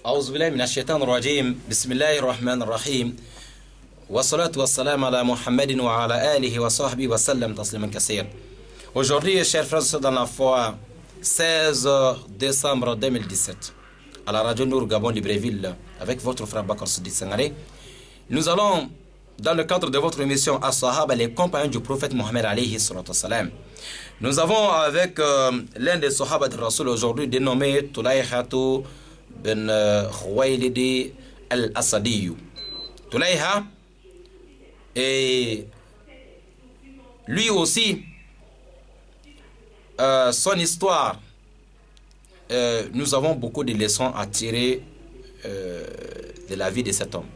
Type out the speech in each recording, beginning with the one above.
أعوذ بالله من الشيطان الرجيم بسم الله الرحمن الرحيم والصلاة والسلام على Muhammad وعلى آله وصحبه وسلم تسليما كثيرا. Aujourd'hui, chers frères et sœurs dans la foi, 16 décembre 2017, à la radio Nour Gabon Libreville, avec votre frère Bakar Sidi Sangaré, nous allons, dans le cadre de votre émission As-Sahaba, les compagnons du prophète Mohammed alayhi salatu wassalam. Nous avons avec l'un des Sahaba de Rasoul aujourd'hui dénommé Tulayhatu bin Khuwaylid al-Asadi. Tulayha, et lui aussi, son histoire, nous avons beaucoup de leçons à tirer de la vie de cet homme.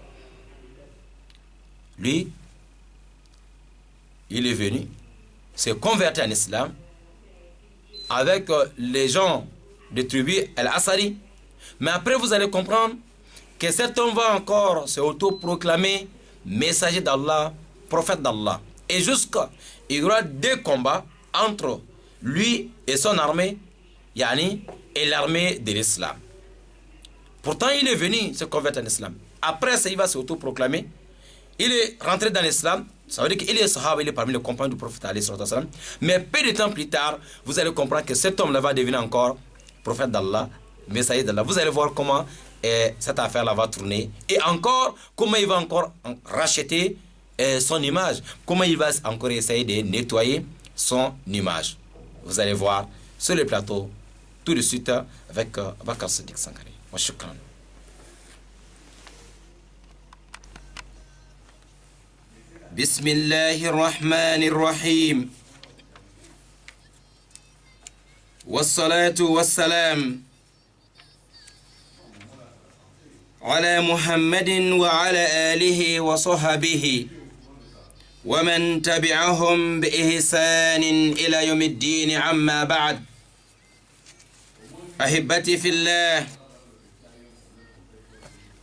Lui, il est venu, s'est converti en islam avec les gens de tribu Al-Asari. Mais après, vous allez comprendre que cet homme va encore se auto-proclamer messager d'Allah, prophète d'Allah. Et jusqu'à, il y aura deux combats entre lui et son armée, yani, et l'armée de l'islam. Pourtant, il est venu se convertir en islam. Après ça, il va se auto-proclamer. Il est rentré dans l'islam. Ça veut dire qu'il est sahaba, il est parmi les compagnons du prophète alayhi salatu wassalam. Mais peu de temps plus tard, vous allez comprendre que cet homme-là va devenir encore prophète d'Allah, messager d'Allah. Vous allez voir comment cette affaire-là va tourner. Et encore, comment il va encore racheter son image. Comment il va encore essayer de nettoyer son image. Vous allez voir sur le plateau, tout de suite, avec Bakar Siddiq Sangaré. Wa shukran. Bismillahirrahmanirrahim. Wassalatu wassalam على محمد وعلى آله وصحبه ومن تبعهم بإحسان إلى يوم الدين عما بعد. أحبتي في الله،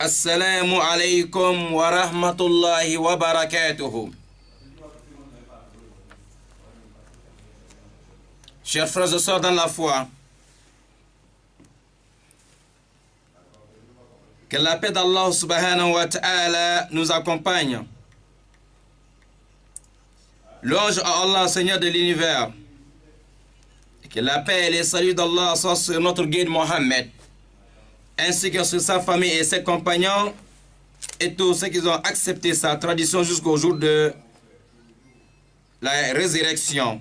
السلام عليكم ورحمة الله وبركاته. Chers frères et sœurs dans la foi, que la paix d'Allah subhanahu wa ta'ala nous accompagne. Louange à Allah, Seigneur de l'univers. Et que la paix et les saluts d'Allah soient sur notre guide Mohammed, ainsi que sur sa famille et ses compagnons, et tous ceux qui ont accepté sa tradition jusqu'au jour de la résurrection.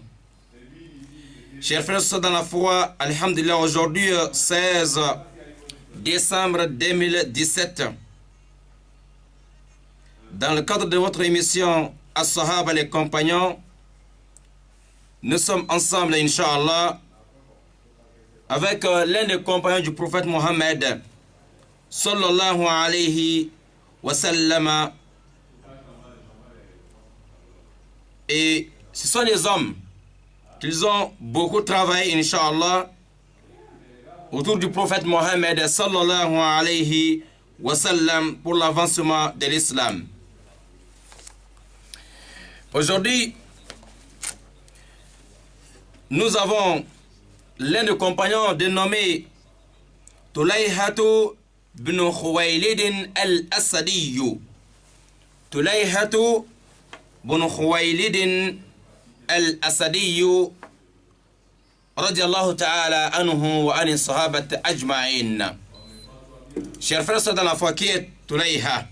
Chers frères et sœurs dans la foi, alhamdulillah, aujourd'hui, 16 décembre 2017, dans le cadre de votre émission As-Sahaba, les compagnons, nous sommes ensemble, Inch'Allah, avec l'un des compagnons du prophète Mohammed, sallallahu alayhi wa sallam. Et ce sont des hommes qu'ils ont beaucoup travaillé, Inch'Allah, autour du prophète Mohammed sallallahu alayhi wa sallam pour l'avancement de l'islam. Aujourd'hui, nous avons l'un des compagnons dénommé Tulayhatu bin Khuwaylid al-Asadi. Tulayhatu bin Khuwaylid al-Asadi رضي الله تعالى عنه وعن الصحابة أجمعين. Chers frères dans la foi, qui est Tulayha?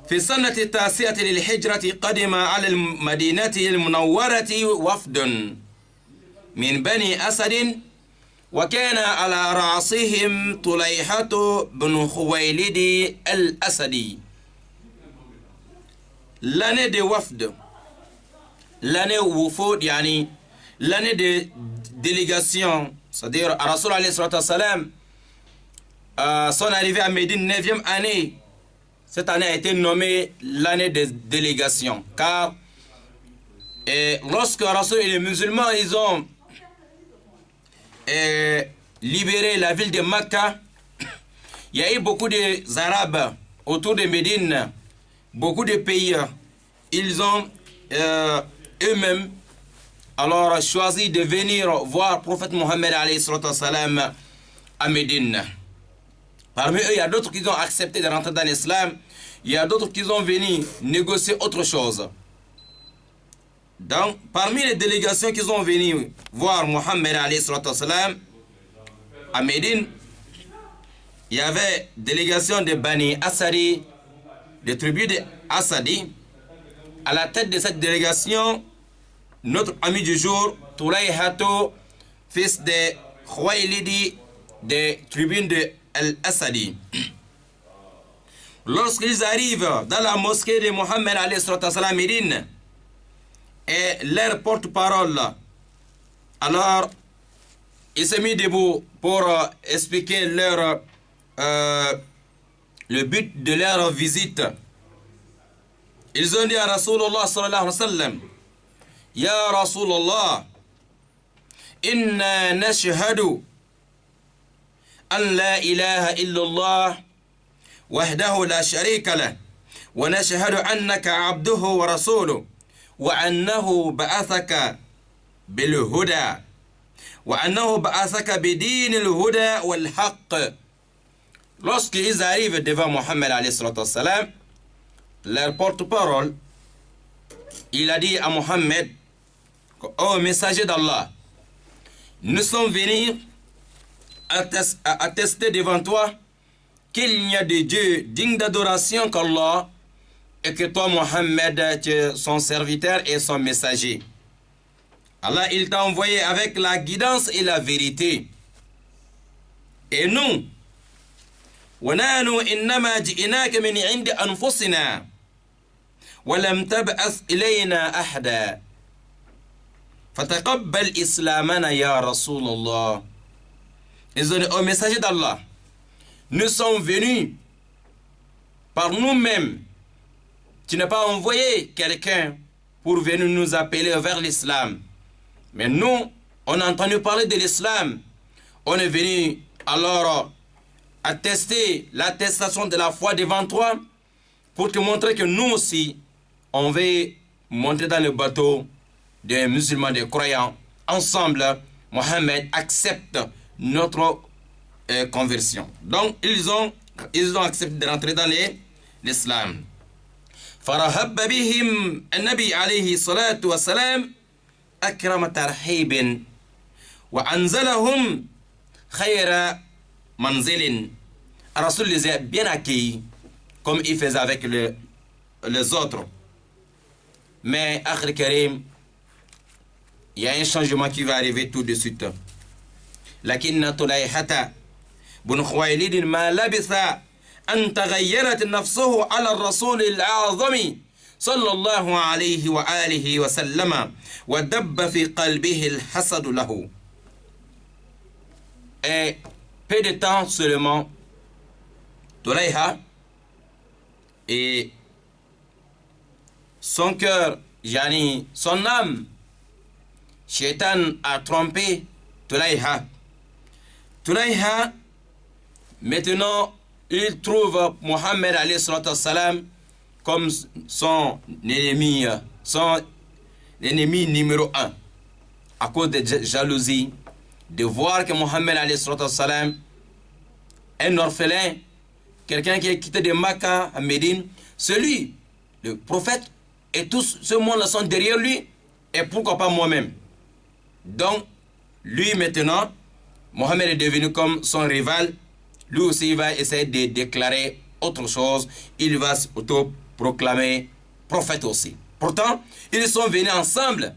في السنة التاسعة للحجرة قدم على المدينة المنورة وفد من بني أسد، وكان على رأسهم طليحة بن خويلد الأسدي. L'année de wafd, l'année Wufud, yani l'année de délégation, c'est-à-dire Rasoul alayhi salatu wassalam, son arrivée à Médine, 9e année, cette année a été nommée l'année de délégation, car lorsque Rasoul et les musulmans, ils ont libéré la ville de Makkah, il y a eu beaucoup d'Arabes autour de Médine, beaucoup de pays, ils ont eux-mêmes alors choisi de venir voir le prophète Mohammed alayhi salatu wassalam à Médine. Parmi eux, il y a d'autres qui ont accepté de rentrer dans l'islam. Il y a d'autres qui ont venu négocier autre chose. Donc, parmi les délégations qui sont venues voir Mohammed à Médine, il y avait délégation de Bani Asadi, des tribus de Asadi. À la tête de cette délégation, notre ami du jour, Tulayhato, fils de Khwaylidi, des tribus de Al-Asadi. Lorsqu'ils arrivent dans la mosquée de Mohammed à Médine, et leur porte-parole, alors il s'est mis debout pour expliquer leur, le but de leur visite. Ils ont dit à Rasulullah sallallahu alayhi wa sallam, Ya Rasulullah, inna nashhadu an la ilaha illallah wahdahu la sharika lah wa nashhadu annaka abduhu wa rasuluhu وأنه بعثك بالهدى وأنه بعثك بدين الهدى والحق. Lorsqu'ils arrivent devant Mohammed alayhi salatu wassalam, leur porte-parole, il a dit à Mohammed, ô messager d'Allah, nous sommes venus attester devant toi qu'il n'y a de Dieu digne d'adoration qu'Allah, et que toi, Mohammed, tu es son serviteur et son messager. Allah, il t'a envoyé avec la guidance et la vérité. Et nous, وَنَانُ إِنَّمَا جِئِنَاكَ مِنْ عِنْدِ أَنفُسِنَا وَلَمْ تَبْعَثْ إِلَيْنَا أَحْدًا فَتَقَبَّلْ إِسْلَامَنَا يَا رَسُولَ اللَّهِ. Ils ont dit au messager d'Allah, nous sommes venus par nous-mêmes. Tu n'as pas envoyé quelqu'un pour venir nous appeler vers l'islam. Mais nous, on a entendu parler de l'islam. On est venu alors attester l'attestation de la foi devant toi pour te montrer que nous aussi, on veut monter dans le bateau des musulmans, des croyants. Ensemble, Mohammed accepte notre conversion. Donc, ils ont accepté de rentrer dans l'islam. فرحب بهم النبي عليه الصلاة والسلام أكرم ترحيب وأنزلهم خير منزل. Rasoul les a bien accueillis comme il faisait avec les autres. Mais Akhir Karim, il y a un changement qui va arriver tout de suite. لكن طليحة بن خويلد ما لبث أن تغيرت نفسه على الرسول الأعظم صلى الله عليه وآله وسلم ودب في قلبه الحسد له. Et peu de temps seulement, Tulayha et son cœur, yani son âme, Shaitan a trompé Tulayha. Tulayha, maintenant, il trouve Mohammed alayhi salatu wassalam comme son ennemi numéro 1 à cause de jalousie, de voir que Mohammed alayhi salatu wassalam, un orphelin, quelqu'un qui est quitté de Makkah à Médine, celui, le prophète, et tout ce monde sont derrière lui, et pourquoi pas moi-même. Donc, lui maintenant, Mohammed est devenu comme son rival. Lui aussi, il va essayer de déclarer autre chose. Il va s'auto-proclamer prophète aussi. Pourtant, ils sont venus ensemble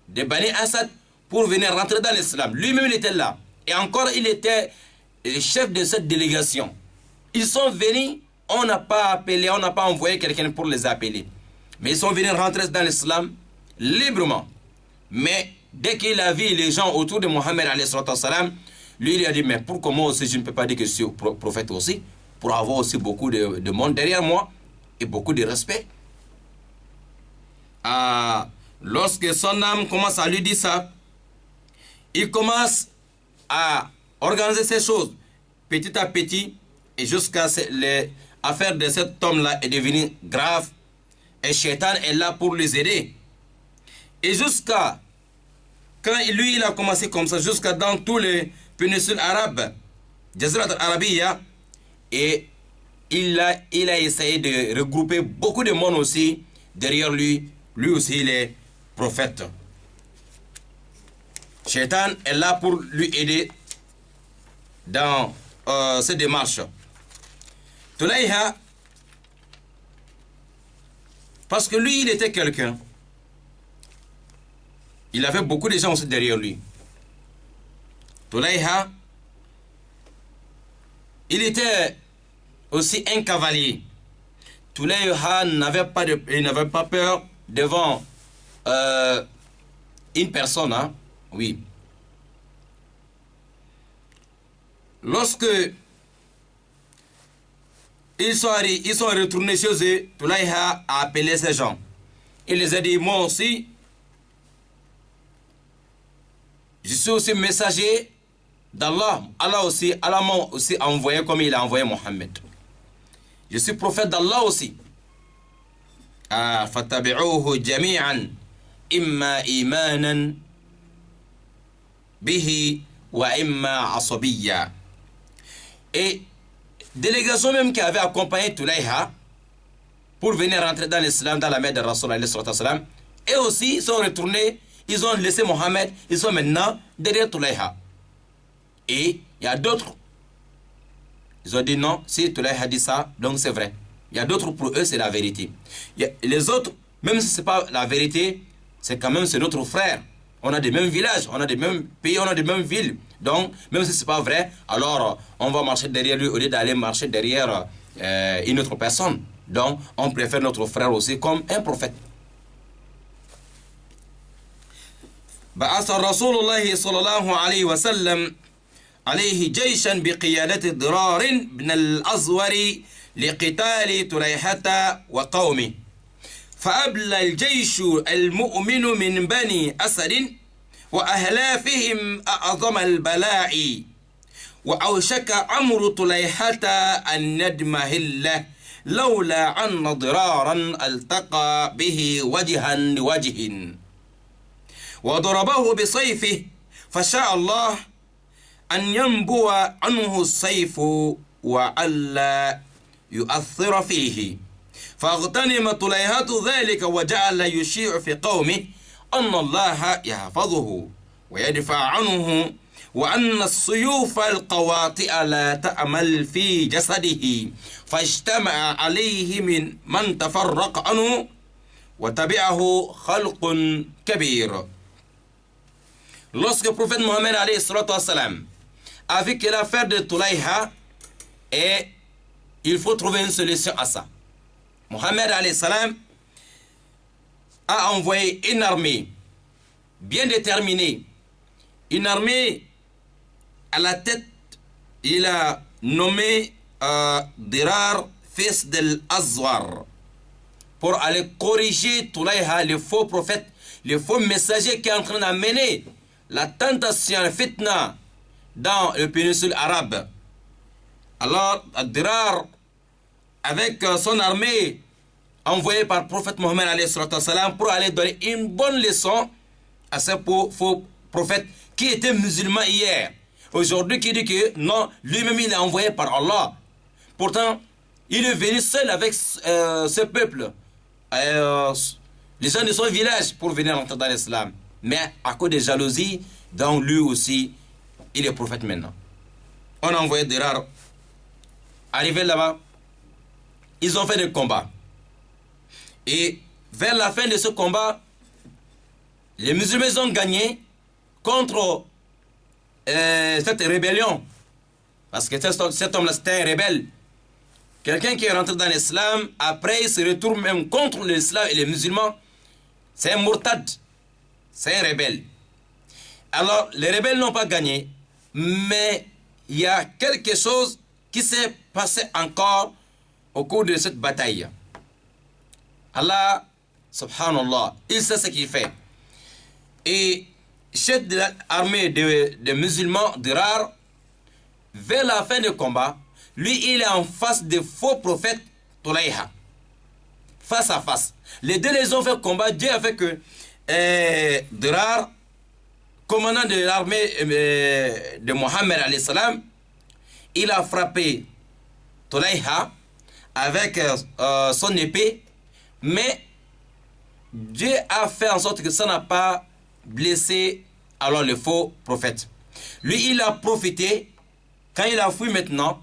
de Bani Asad pour venir rentrer dans l'islam. Lui-même, il était là. Et encore, il était le chef de cette délégation. Ils sont venus, on n'a pas appelé, on n'a pas envoyé quelqu'un pour les appeler. Mais ils sont venus rentrer dans l'islam librement. Mais dès qu'il a vu les gens autour de Mohammed alayhi salam, lui il a dit, mais pourquoi moi aussi je ne peux pas dire que je suis prophète aussi, pour avoir aussi beaucoup de monde derrière moi et beaucoup de respect. Lorsque son âme commence à lui dire ça, il commence à organiser ces choses petit à petit, et jusqu'à l'affaire de cet homme-là est devenue grave, et Shaitan est là pour les aider. Et jusqu'à, quand lui il a commencé comme ça, jusqu'à dans tous péninsule arabe, Jazira al-Arabiya, et il a essayé de regrouper beaucoup de monde aussi derrière lui. Lui aussi, il est prophète. Shaitan est là pour lui aider dans cette démarche. Tulayha, parce que lui, il était quelqu'un. Il avait beaucoup de gens aussi derrière lui. Tulayha, il était aussi un cavalier. Tulayha n'avait pas peur devant une personne, hein? Oui. Lorsque ils sont retournés chez eux, Tulayha a appelé ces gens. Il les a dit, moi aussi, je suis aussi messager d'Allah. Allah m'a aussi envoyé comme il a envoyé Mohammed. Je suis prophète d'Allah aussi. فَاتَّبِعُوهُ جَمِيعًا إِمَّا إِيمَانًا بِهِ وَإِمَّا عَصَبِيًّا. Et délégation même qui avait accompagné Tulayha pour venir rentrer dans l'islam, dans la mer de Rasul, et aussi ils sont retournés, ils ont laissé Mohammed, ils sont maintenant derrière Tulayha. Et il y a d'autres, ils ont dit non, si Tulayha dit ça, donc c'est vrai. Il y a d'autres, pour eux, c'est la vérité. Les autres, même si ce n'est pas la vérité, c'est quand même notre frère. On a des mêmes villages, on a des mêmes pays, on a des mêmes villes. Donc, même si ce n'est pas vrai, alors on va marcher derrière lui au lieu d'aller marcher derrière une autre personne. Donc, on préfère notre frère aussi comme un prophète. بعث رسول الله صلى الله عليه وسلم عليه جيشا بقيادة ضرار بن الأزور لقتال تليحة وقومه فأبلى الجيش المؤمن من بني أسد وأهلافهم أعظم البلاء وأوشك أمر تليحة أن يدمهل لولا أن ضرارا التقى به وجها لوجه وضربه بسيفه فشاء الله أن ينبو عنه السيف وألا يؤثر فيه فاغتنم طليحة ذلك وجعل يشيع في قومه أن الله يحفظه ويدفع عنه وأن السيوف القواطئ لا تأمل في جسده فاجتمع عليه من تفرق عنه وتبعه خلق كبير. Lorsque le prophète Mohammed a vu que l'affaire de Tulayha, et il faut trouver une solution à ça. Mohammed a envoyé une armée bien déterminée, une armée à la tête, il a nommé Dirar, fils d'Al-Azwar, pour aller corriger Tulayha, le faux prophète, le faux messager qui est en train d'amener la tentation, la fitna dans le péninsule arabe. Alors, Dirar, avec son armée envoyée par le prophète Mohammed pour aller donner une bonne leçon à ce faux prophète qui était musulman hier. Aujourd'hui, qui dit que non, lui-même il est envoyé par Allah. Pourtant, il est venu seul avec ce peuple, les gens de son village, pour venir entrer dans l'islam. Mais à cause de jalousie, donc lui aussi, il est prophète maintenant. On a envoyé des rares. Arrivé là-bas, ils ont fait des combats. Et vers la fin de ce combat, les musulmans ont gagné contre cette rébellion. Parce que cet homme-là, c'était un rebelle. Quelqu'un qui est rentré dans l'islam, après il se retourne même contre l'islam et les musulmans. C'est un murtad. C'est un rebelle. Alors, les rebelles n'ont pas gagné, mais il y a quelque chose qui s'est passé encore au cours de cette bataille. Allah, subhanallah, il sait ce qu'il fait. Et chef de l'armée des musulmans Dirar, vers la fin du combat, lui, il est en face des faux prophètes Tulayha. Face à face. Les deux les ont fait combat. Dieu a fait que Dirar commandant de l'armée de Mohammed alayhi salam, il a frappé Tulayha avec son épée, mais Dieu a fait en sorte que ça n'a pas blessé alors le faux prophète. Lui, il a profité, quand il a fui maintenant,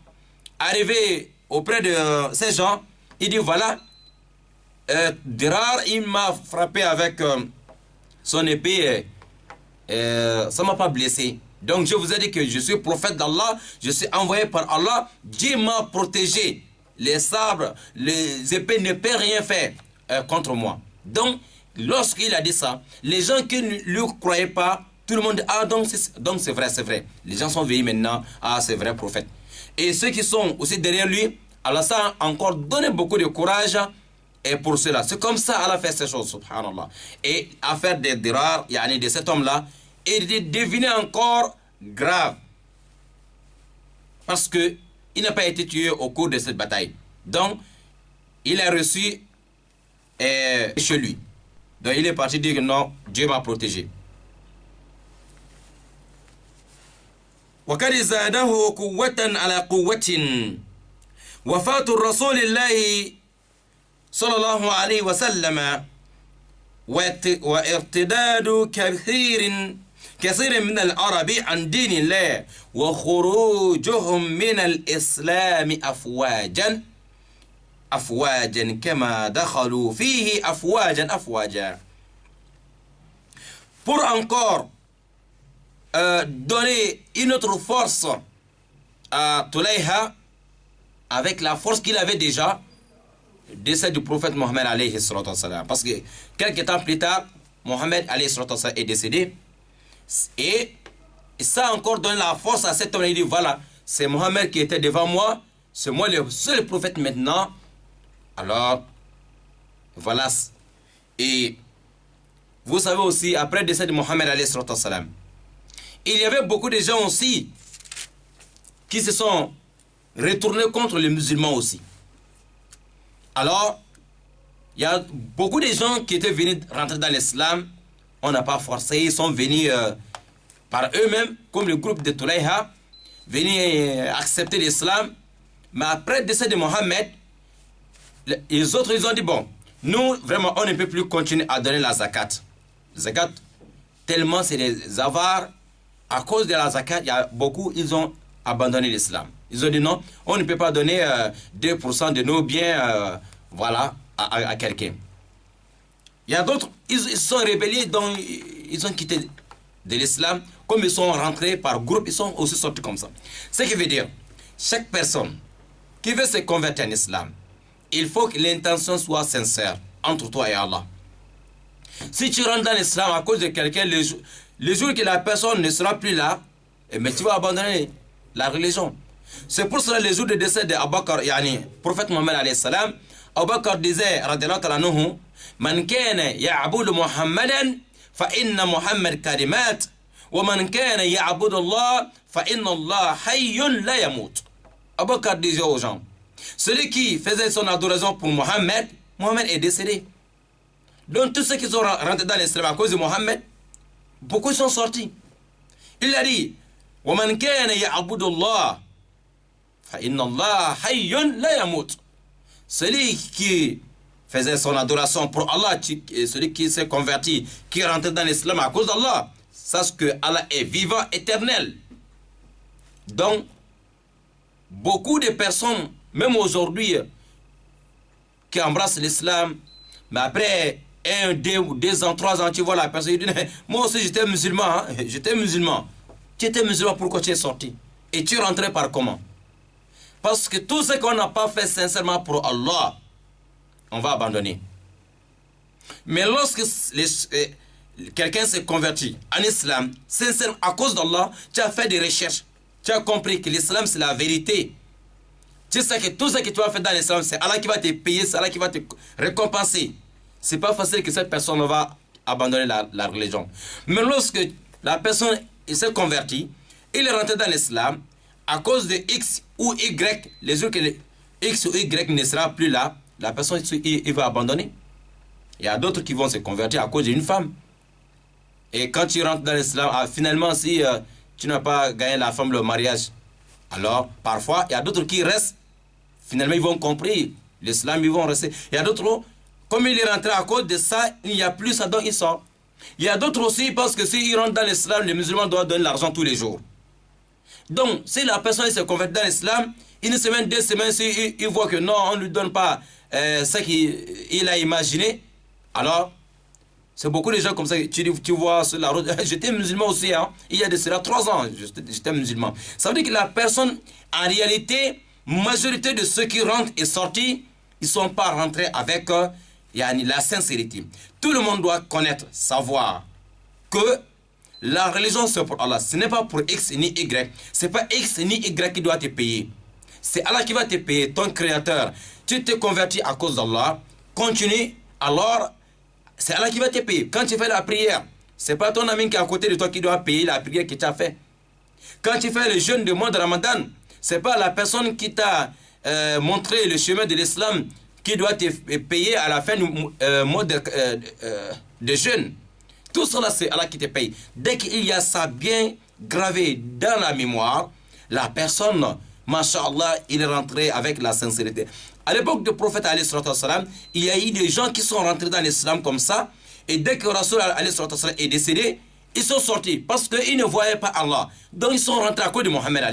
arrivé auprès de ces gens, il dit voilà, Dirar, il m'a frappé avec son épée, ça ne m'a pas blessé. Donc je vous ai dit que je suis prophète d'Allah, je suis envoyé par Allah, Dieu m'a protégé. Les sabres, les épées ne peuvent rien faire contre moi. Donc, lorsqu'il a dit ça, les gens qui ne lui croyaient pas, tout le monde dit, ah donc c'est vrai, c'est vrai. Les gens sont venus maintenant, ah c'est vrai prophète. Et ceux qui sont aussi derrière lui, Allah a encore donné beaucoup de courage et pour cela. C'est comme ça Allah fait ces choses, subhanallah. Et affaire de Dirar, yani de cet homme-là, est devenu encore grave. Parce que il n'a pas été tué au cours de cette bataille. Donc, il a reçu chez lui. Donc, il est parti dire que non, Dieu m'a protégé. وقد زاده قوة على قوة وفاة الرسول الله صلى الله عليه وسلم وارتداد كثير من العرب عن دين الله وخروجهم من الإسلام أفواجا كما دخلوا فيه أفواجا. Pour encore donner une autre force à Tulayha avec la force qu'il avait déjà de celle du prophète Mohammed alayhi salatu wassalam. Parce que quelques temps plus tard, Mohammed alayhi salatu wassalam est décédé. Et ça a encore donné la force à cet homme. Il dit voilà, c'est Mohammed qui était devant moi, c'est moi le seul prophète maintenant. Alors, voilà. Et vous savez aussi, après le décès de Mohammed alayhi salatu wassalam, il y avait beaucoup de gens aussi qui se sont retournés contre les musulmans aussi. Alors, il y a beaucoup de gens qui étaient venus rentrer dans l'islam. On n'a pas forcé, ils sont venus par eux-mêmes, comme le groupe de Tulayha, venus accepter l'islam. Mais après le décès de Mohammed, les autres, ils ont dit, bon, nous, vraiment, on ne peut plus continuer à donner la zakat. La zakat, tellement c'est des avares. À cause de la zakat, il y a beaucoup, ils ont abandonné l'islam. Ils ont dit non, on ne peut pas donner 2% de nos biens voilà, à quelqu'un. Il y a d'autres, ils sont rébellés, donc ils ont quitté de l'islam. Comme ils sont rentrés par groupe, ils sont aussi sortis comme ça. Ce qui veut dire, chaque personne qui veut se convertir en islam, il faut que l'intention soit sincère entre toi et Allah. Si tu rentres dans l'islam à cause de quelqu'un, le jour que la personne ne sera plus là, mais tu vas abandonner la religion. C'est pour cela le jour du décès d'Abu Bakr, yani, prophète Mohammed alayhi salam, Abu Bakr disait, radiyallahu ta'ala anhu, Man kana ya'budu Muhammadan, fa inna Muhammad kalimat, wa man kana ya'budu Allah, fa inna Allah hayyun la yamut. Abu Bakr disait aux gens, celui qui faisait son adoration pour Mohammed, Mohammed est décédé. Donc tous ceux qui sont rentrés dans l'islam à cause de Mohammed, beaucoup sont sortis. Il a dit, وَمَنْ كَانَ يَعْبُدُ اللَّهِ فَإِنَّ اللَّهَ حَيٌّ لَا يَمُوتُ. Celui qui faisait son adoration pour Allah, celui qui s'est converti, qui est rentré dans l'islam à cause d'Allah, sache que Allah est vivant, éternel. Donc, beaucoup de personnes, même aujourd'hui, qui embrassent l'islam, mais après 1, 2 ans, 3 ans, tu vois la personne, il dit, moi aussi j'étais musulman, hein? J'étais musulman. Tu étais musulman, pourquoi tu es sorti? Et tu es rentré par comment? Parce que tout ce qu'on n'a pas fait sincèrement pour Allah, on va abandonner. Mais lorsque quelqu'un s'est converti en islam, sincèrement, à cause d'Allah, tu as fait des recherches, tu as compris que l'islam c'est la vérité. Tu sais que tout ce que tu as fait dans l'islam, c'est Allah qui va te payer, c'est Allah qui va te récompenser. C'est pas facile que cette personne va abandonner la religion. Mais lorsque la personne s'est convertie, il est rentré dans l'islam, à cause de X ou Y, les jours que X ou Y ne sera plus là, la personne il va abandonner. Il y a d'autres qui vont se convertir à cause d'une femme. Et quand tu rentres dans l'islam, finalement, si tu n'as pas gagné la femme, le mariage, alors parfois, il y a d'autres qui restent. Finalement, ils vont comprendre l'islam, ils vont rester. Il y a d'autres, comme il est rentré à cause de ça, il n'y a plus ça, donc il sort. Il y a d'autres aussi, parce que s'ils rentrent dans l'islam, les musulmans doivent donner l'argent tous les jours. Donc, si la personne se convertit dans l'islam, une semaine, 2 semaines, si il voit que non, on ne lui donne pas ce qu'il a imaginé, alors, c'est beaucoup de gens comme ça, tu vois sur la route, j'étais musulman aussi, hein, il y a de cela 3 ans, j'étais musulman. Ça veut dire que la personne, en réalité, majorité de ceux qui rentrent et sortent, ils ne sont pas rentrés avec la sincérité. Tout le monde doit connaître, savoir que la religion c'est pour Allah. Ce n'est pas pour X ni Y. Ce n'est pas X ni Y qui doit te payer. C'est Allah qui va te payer, ton créateur. Tu te convertis à cause d'Allah, continue, alors c'est Allah qui va te payer. Quand tu fais la prière, ce n'est pas ton ami qui est à côté de toi qui doit payer la prière que tu as fait. Quand tu fais le jeûne de mois de Ramadan, ce n'est pas la personne qui t'a montré le chemin de l'islam qui doit te payer à la fin du mois de jeûne. Tout cela, c'est Allah qui te paye. Dès qu'il y a ça bien gravé dans la mémoire, la personne, masha'Allah, il est rentré avec la sincérité. À l'époque du prophète, il y a eu des gens qui sont rentrés dans l'islam comme ça, et dès que Rasoul est décédé, ils sont sortis parce qu'ils ne voyaient pas Allah. Donc ils sont rentrés à cause de Mohammed.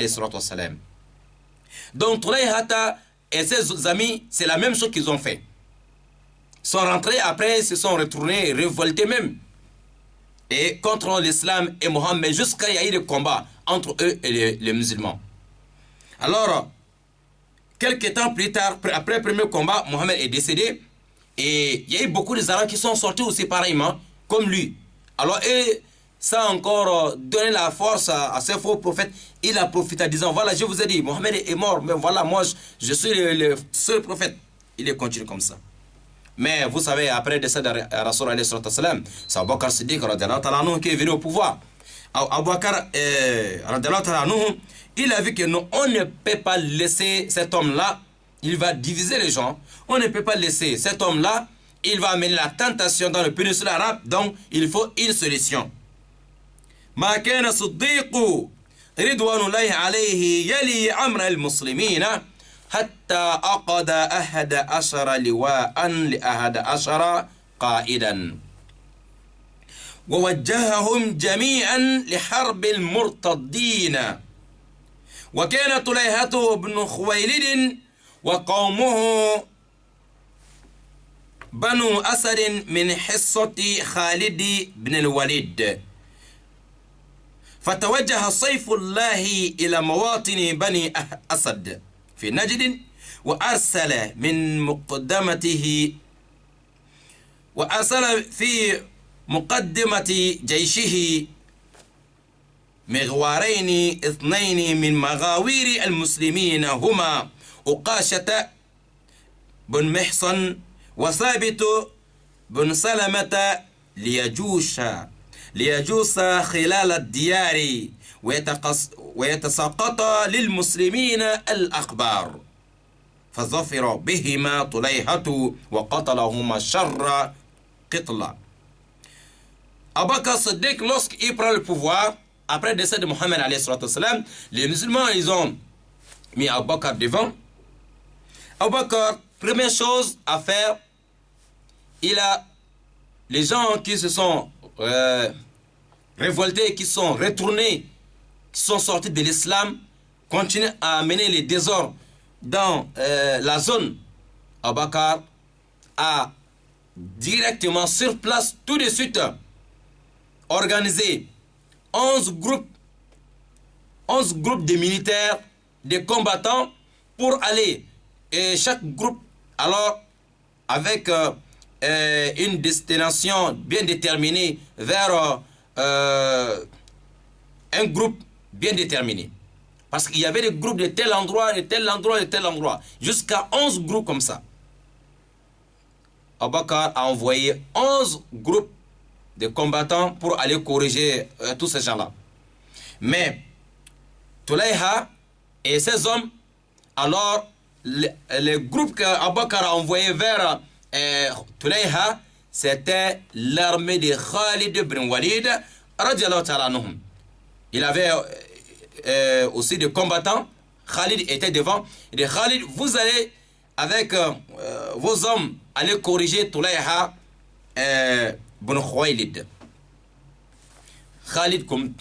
Donc Tulayhata et ses amis, c'est la même chose qu'ils ont fait. Ils sont rentrés, après ils se sont retournés, révoltés même. Et contre l'islam et Mohammed, jusqu'à il y a eu des combats entre eux et les musulmans. Alors, quelques temps plus tard, après le premier combat, Mohammed est décédé. Et il y a eu beaucoup d'Arabes qui sont sortis aussi pareillement, comme lui. Alors, et ça a encore donné la force à ces faux prophètes. Il a profité en disant, voilà, je vous ai dit, Mohammed est mort, mais voilà, moi, je suis le seul prophète. Il est continué comme ça. Mais vous savez, après le décès de Rasoul alayhi salatu wassalam, c'est Abu Bakr Siddiq qui est venu au pouvoir. Abu Bakr il a vu que non, on ne peut pas laisser cet homme-là, il va diviser les gens. On ne peut pas laisser cet homme-là, il va amener la tentation dans le péninsule arabe, donc il faut une solution. Ma kana Siddiq ridwanullahi alayhi yali amra al-muslimina حتى أقد 11 لواء ل11 قائدا ووجههم جميعا لحرب المرتدين وكان طليحة بن خويلد وقومه بنو أسد من حصة خالد بن الوليد فتوجه سيف الله إلى مواطن بني أسد في نجد وأرسل في مقدمة جيشه مغوارين 2 من مغاوير المسلمين هما أقاشة بن محصن وثابت بن سلمة ليجوس خلال الديار ويتساقط للمسلمين الأخبار فظفر بهما طليحة وقتلهما شر قتلة. Abu Bakr Siddiq, lorsqu'il prend le pouvoir, après le décès de Mohammed, les musulmans, ils ont mis Abu Bakr devant. Abu Bakr, première chose à faire, il a les gens qui se sont révoltés, qui sont retournés, qui sont sortis de l'islam, continuent à amener les désordres dans la zone. Abu Bakr a directement sur place, tout de suite, organisé 11 groupes de militaires, de combattants, pour aller, et chaque groupe, alors, avec une destination bien déterminée vers un groupe bien déterminé. Parce qu'il y avait des groupes de tel endroit, de tel endroit, de tel endroit. Jusqu'à 11 groupes comme ça. Abu Bakr a envoyé 11 groupes de combattants pour aller corriger tous ces gens-là. Mais Tulayha et ses hommes, alors les groupes qu'Abu Bakr a envoyés vers Tulayha, c'était l'armée de Khalid ibn Walid, radiallahu ta'ala anhum. Il avait aussi des combattants. Khalid était devant. Il dit, Khalid, vous allez, avec vos hommes, aller corriger Tulayha ibn Khuwaylid. Khalid, comme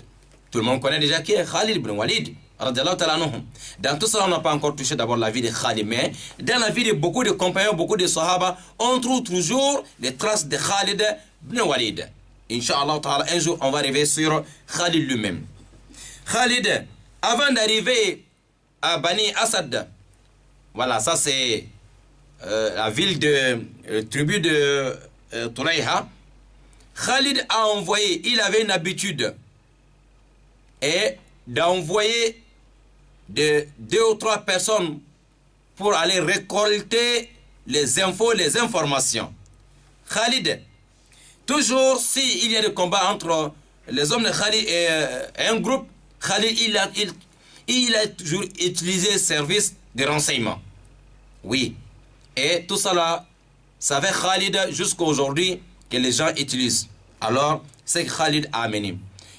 tout le monde connaît déjà qui est Khalid ibn Walid, radiallahu ta'ala anhum. Dans tout ça, on n'a pas encore touché d'abord la vie de Khalid, mais dans la vie de beaucoup de compagnons, beaucoup de sahaba, on trouve toujours les traces de Khalid ibn Walid. Inch'Allah ta'ala, un jour, on va arriver sur Khalid lui-même. Khalid, avant d'arriver à Bani Asad, voilà, ça c'est la ville de tribu de Tulayha. Khalid a envoyé, il avait une habitude et d'envoyer de 2 ou 3 personnes pour aller récolter les infos, les informations. Khalid, toujours s'il y a des combats entre les hommes de Khalid et un groupe, Khalid, il a toujours utilisé le service de renseignement. Oui. Et tout cela, ça fait Khalid jusqu'à aujourd'hui que les gens utilisent. Alors, c'est que Khalid a amené.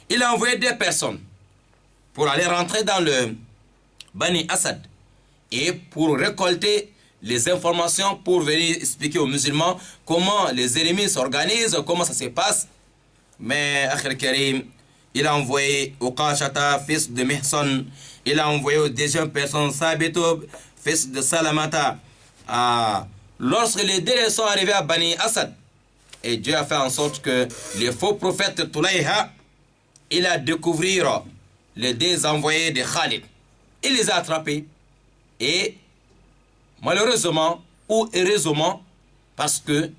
Il a envoyé 2 personnes pour aller rentrer dans le Bani Asad et pour récolter les informations pour venir expliquer aux musulmans comment les ennemis s'organisent, comment ça se passe. Mais Akhir Karim, il a envoyé Uqashata, fils de Mihsan, il a envoyé aux deuxième personne Sabito, fils de Salamata. Lorsque les 2 sont arrivés à Bani Asad, et Dieu a fait en sorte que les faux prophètes Tulayha, il a découvert les 2 envoyés de Khalid. Il les a attrapés et malheureusement ou heureusement, parce que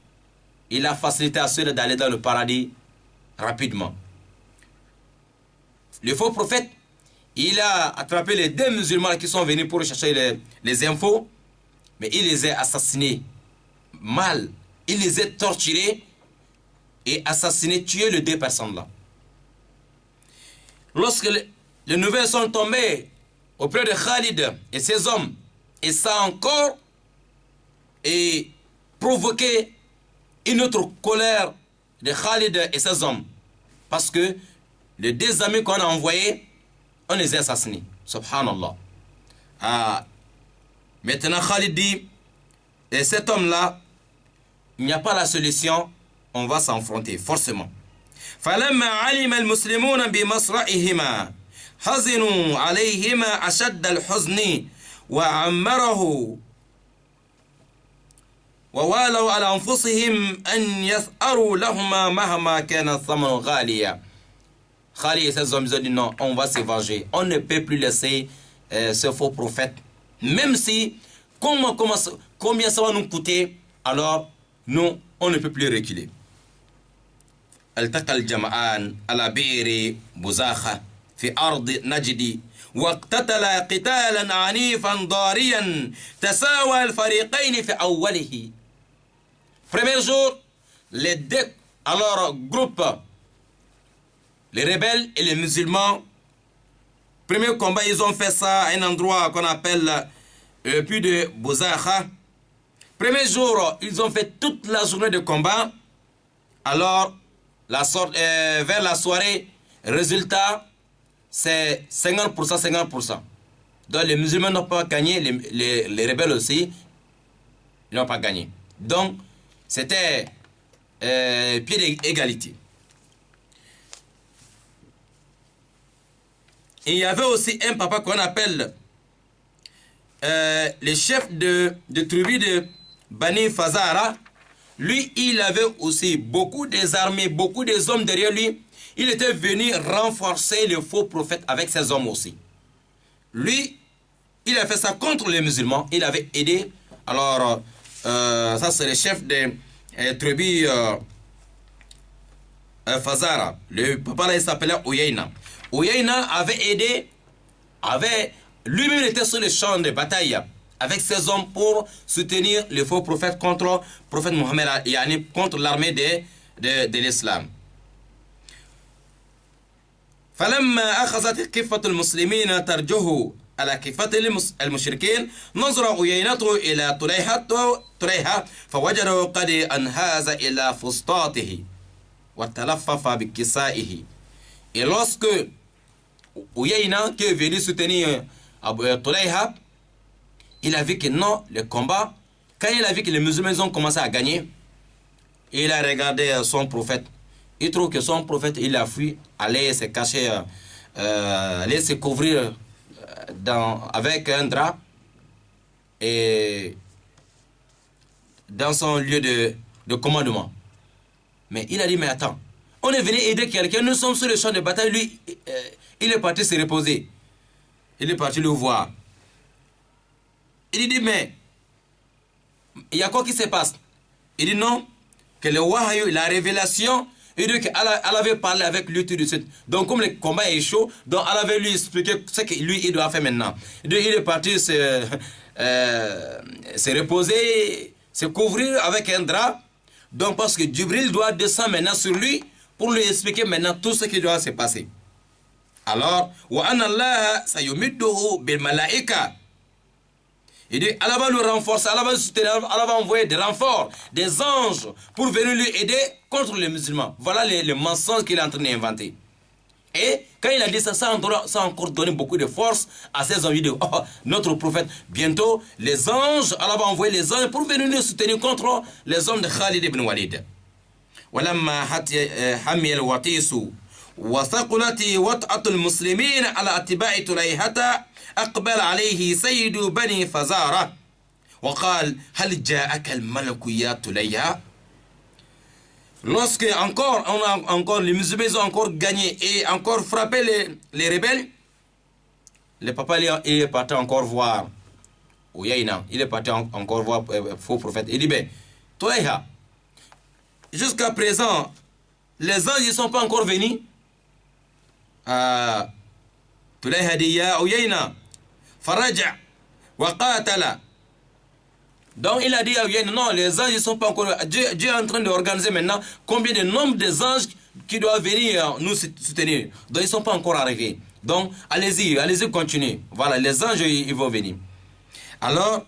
il a facilité à ceux d'aller dans le paradis rapidement. Le faux prophète, il a attrapé les 2 musulmans qui sont venus pour chercher les infos, mais il les a assassinés mal. Il les a torturés et assassinés, tués les 2 personnes là. Lorsque les nouvelles sont tombées auprès de Khalid et ses hommes, et ça a encore provoqué une autre colère de Khalid et ses hommes. Parce que les 2 amis qu'on a envoyés, on les a assassinés. Subhanallah. Maintenant Khalid dit, et cet homme-là, il n'y a pas la solution, on va s'affronter, forcément. فلما علم المسلمون بمصرعهما حزنوا عليهما أشد الحزن وعمره ووالوا على أنفسهم أن يثأروا لهما مهما كان الثمن غاليا. Khalid et ses hommes ont dit non, on va se venger. On ne peut plus laisser ce faux prophète. Même si, combien ça va nous coûter, alors nous, on ne peut plus reculer. التقى الجمعان على بئر بزاخة في أرض نجد واقتتلا قتالا عنيفا ضاريا تساوى الفريقين في أوله. Premier jour, les 2 alors groupes, les rebelles et les musulmans, premier combat, ils ont fait ça à un endroit qu'on appelle le puits de Buzakha. Premier jour, ils ont fait toute la journée de combat. Alors, vers la soirée, résultat, c'est 50%, 50%. Donc, les musulmans n'ont pas gagné, les rebelles aussi, ils n'ont pas gagné. Donc, c'était pied d'égalité. Il y avait aussi un papa qu'on appelle le chef de tribu de Bani Fazara. Lui, il avait aussi beaucoup des armées, beaucoup des hommes derrière lui. Il était venu renforcer les faux prophètes avec ses hommes aussi. Lui, il a fait ça contre les musulmans. Il avait aidé. Alors, ça c'est le chef de tribu Fazara. Le papa là, il s'appelait Uyayna. Uyayna avait aidé, lui-même était sur le champ de bataille avec ses hommes pour soutenir les faux prophètes contre le prophète Mohammed, contre l'armée de l'islam. فلما أخذت كفة المسلمين ترجه على كفة المشركين نظر عيينته إلى طليحة فوجده قد انهاز إلى فسطاطه وتلفف بكسائه. Et lorsque Uyayna, qui est venu soutenir Toulayha, il a vu que non, le combat, quand il a vu que les musulmans ont commencé à gagner, il a regardé son prophète. Il trouve que son prophète, il a fui, aller se cacher, aller se couvrir avec un drap et dans son lieu de commandement. Mais il a dit, mais attends, on est venu aider quelqu'un, nous sommes sur le champ de bataille, lui, il est parti se reposer. Il est parti le voir. Il dit, mais il y a quoi qui se passe? Il dit non, que le wahyu, la révélation, il dit qu'Allah avait parlé avec lui tout de suite. Donc comme le combat est chaud, donc Allah avait lui expliqué ce que lui il doit faire maintenant. Il est parti se reposer, se couvrir avec un drap. Donc parce que Jibril doit descendre maintenant sur lui pour lui expliquer maintenant tout ce qui doit se passer. Alors, wa anna Allah sayumidduhu bil malaika. Il dit, Allah va le renforcer, Allah va le soutenir, Allah va envoyer des renforts, des anges pour venir lui aider contre les musulmans. Voilà les mensonges qu'il est en train d'inventer. Et quand il a dit ça, ça a encore donné beaucoup de force à ses envies de notre prophète. Bientôt, les anges, Allah va envoyer les anges pour venir nous soutenir contre les hommes de Khalid ibn Walid. ولما حمي الوطيس وثقلت وطأة المسلمين على اتباع طليحة أقبل عليه سيد بني فزارة وقال هل جاءك الملك يا طليحة. Lorsque encore les musulmans ont encore gagné et encore frappé les rebelles, le papa il est parti encore voir Uyayna, il est parti encore voir faux prophète. Il dit, ben, Toulayha, jusqu'à présent, les anges ne sont pas encore venus. Toulayha dit, ya Uyayna, faraja wa qatala. Donc il a dit à Uyayna, non, les anges ne sont pas encore... Dieu est en train d'organiser maintenant combien de nombre des anges qui doivent venir nous soutenir. Donc ils ne sont pas encore arrivés. Donc allez-y, continuez. Voilà, les anges, ils vont venir. Alors,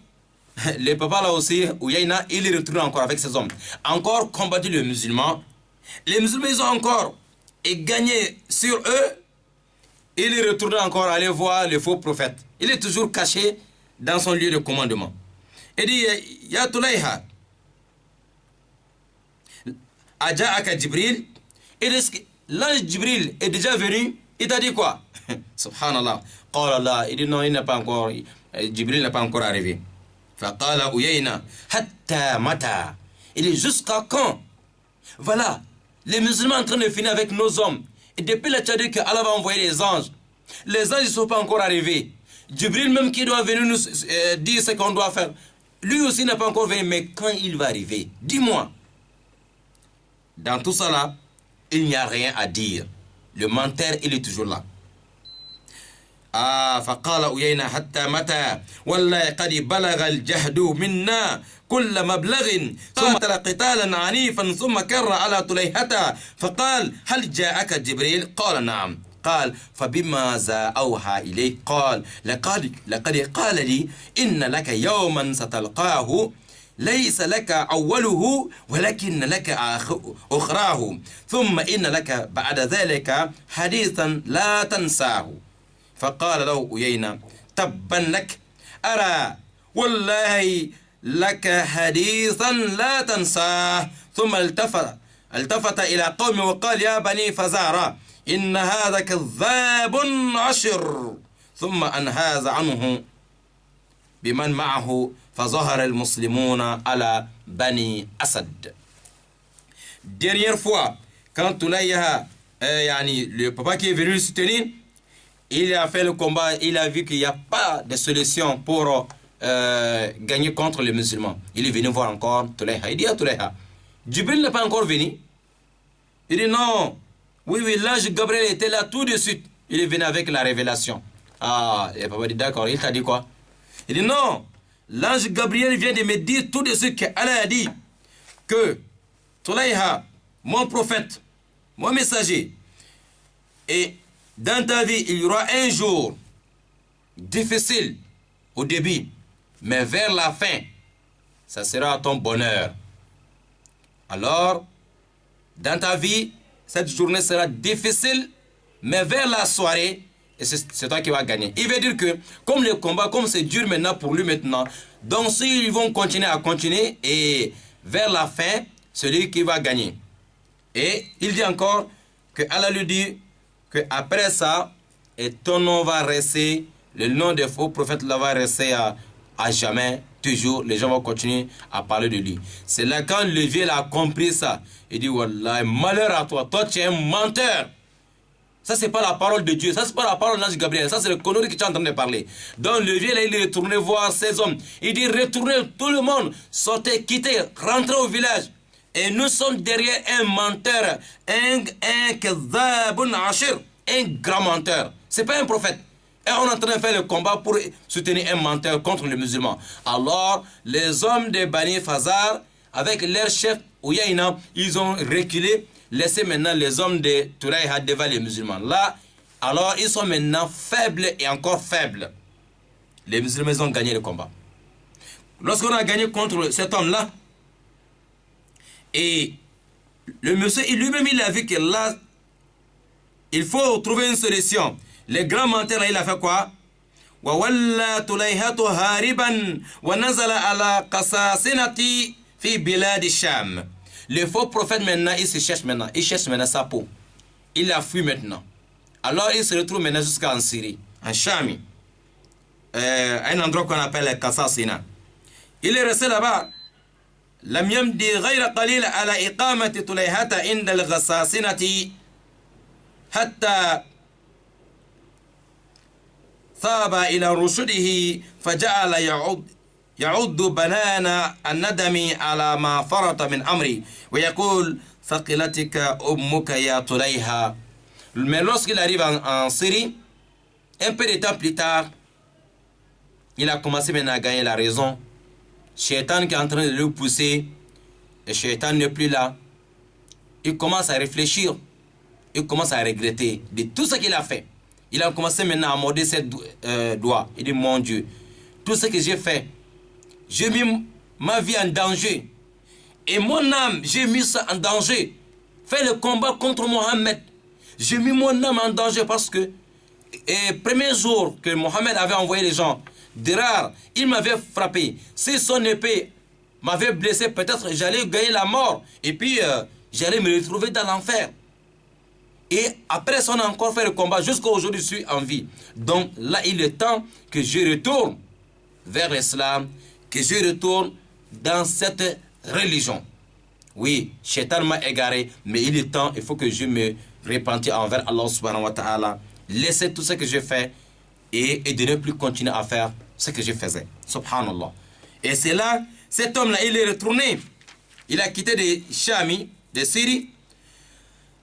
le papa là aussi, Uyayna, il est retourné encore avec ses hommes. Encore combattu les musulmans. Les musulmans, ils ont encore gagné sur eux. Il est retourné encore aller voir le faux prophète. Il est toujours caché dans son lieu de commandement. Il dit, Ya Toulayha, Aja'aka Jibril. Et l'ange Jibril est déjà venu. Il t'a dit quoi? Subhanallah. Qala Allah. Il dit non, il n'est pas encore, Jibril n'est pas encore arrivé. Faqala Uyayna, hatta mata. Il dit jusqu'à quand? Voilà, les musulmans sont en train de finir avec nos hommes. Et depuis là, tu as dit que Allah va envoyer les anges. Les anges ne sont pas encore arrivés. Jibril même qui doit venir nous dire ce qu'on doit faire. Lui aussi n'est pas encore venu, mais quand il va arriver, dis-moi. Dans tout ça là, il n'y a rien à dire. Le menteur, il est toujours là. فقال أيينة حتى متى والله قد بلغ الجهد منا كل مبلغ ثم قاتل قتالا عنيفا ثم كر على طليحة فقال هل جاءك جبريل؟ قال نعم. قال فبماذا أوحى إليك؟ قال لقد قال لي إن لك يوما ستلقاه ليس لك أوله ولكن لك أخراه ثم إن لك بعد ذلك حديثا لا تنساه. فقال له أيينة تبا لك أرى والله لك حديثا لا تنساه. ثم التفت إلى قومه وقال يا بني فزارة إن هذا كذاب عشر. ثم انهاز عنه بمن معه فظهر المسلمون على بني أسد. Dernière fois, quand Toulayha, le papa qui est venu le soutenir, il a fait le combat, il a vu qu'il n'y a pas de solution pour gagner contre les musulmans. Il est venu voir encore Toulayha. Il dit à Toulayha, Jibril n'est pas encore venu. Il dit non. Oui, l'ange Gabriel était là tout de suite. Il est venu avec la révélation. Et papa dit d'accord, il t'a dit quoi? Il dit non. L'ange Gabriel vient de me dire tout de suite qu'Allah a dit que Toulayha, mon prophète, mon messager, et dans ta vie, il y aura un jour difficile au début, mais vers la fin, ça sera ton bonheur. Alors, dans ta vie, cette journée sera difficile, mais vers la soirée, c'est toi qui vas gagner. Il veut dire que, comme le combat, comme c'est dur maintenant pour lui maintenant, donc s'ils vont continuer, et vers la fin, c'est lui qui va gagner. Et il dit encore que Allah lui dit que après ça, et ton nom va rester, le nom des faux prophètes là va rester à jamais, toujours, les gens vont continuer à parler de lui. C'est là quand le vieux a compris ça, il dit Wallah, malheur à toi, toi tu es un menteur. Ça c'est pas la parole de Dieu, ça c'est pas la parole de l'ange Gabriel, ça c'est le connerie que tu es en train de parler. Donc le vieux là, il est retourné voir ses hommes, il dit retournez tout le monde, sortez, quittez, rentrez au village. Et nous sommes derrière un menteur, un grand menteur. C'est pas un prophète. Et on est en train de faire le combat pour soutenir un menteur contre les musulmans. Alors, les hommes de Bani Fazar, avec leur chef Ouyaïna, ils ont reculé, laissé maintenant les hommes de Touraïha devant les musulmans. Là, alors ils sont maintenant faibles et encore faibles. Les musulmans ont gagné le combat. Lorsqu'on a gagné contre cet homme-là, et le monsieur, lui-même, il a vu que là, il faut trouver une solution. Le grand menteur, là, il a fait quoi? Le faux prophète, maintenant, il se cherche maintenant. Il cherche maintenant sa peau. Il a fui maintenant. Alors, il se retrouve maintenant jusqu'en Syrie, en Chami. Un endroit qu'on appelle Kassasina. Il est resté là-bas. لم يمضي غير قليل على إقامة طليحة عند الغساسنة حتى ثاب إلى رشده فجعل يعد بنان الندم على ما فرط من أمري ويقول ثقلتك أمك يا طليحة. Mais lorsqu'il arrive en Syrie, un peu de temps plus tard, il a commencé maintenant à gagner la raison. Shaitan qui est en train de le pousser, et Shaitan n'est plus là. Il commence à réfléchir, il commence à regretter de tout ce qu'il a fait. Il a commencé maintenant à morder ses doigts. Il dit, mon Dieu, tout ce que j'ai fait, j'ai mis ma vie en danger. Et mon âme, j'ai mis ça en danger. Faire le combat contre Mohammed. J'ai mis mon âme en danger parce que, premier jour que Mohammed avait envoyé les gens, Dirar, il m'avait frappé. Si son épée m'avait blessé, peut-être j'allais gagner la mort. Et puis, j'allais me retrouver dans l'enfer. Et après ça, on a encore fait le combat. Jusqu'à aujourd'hui, je suis en vie. Donc là, il est temps que je retourne vers l'islam, que je retourne dans cette religion. Oui, Shaitan m'a égaré, mais il est temps, il faut que je me repentis envers Allah subhanahu wa ta'ala. Laisser tout ce que j'ai fait et de ne plus continuer à faire ce que je faisais. Subhanallah. Et c'est là, cet homme-là, il est retourné. Il a quitté des Chami, de Syrie.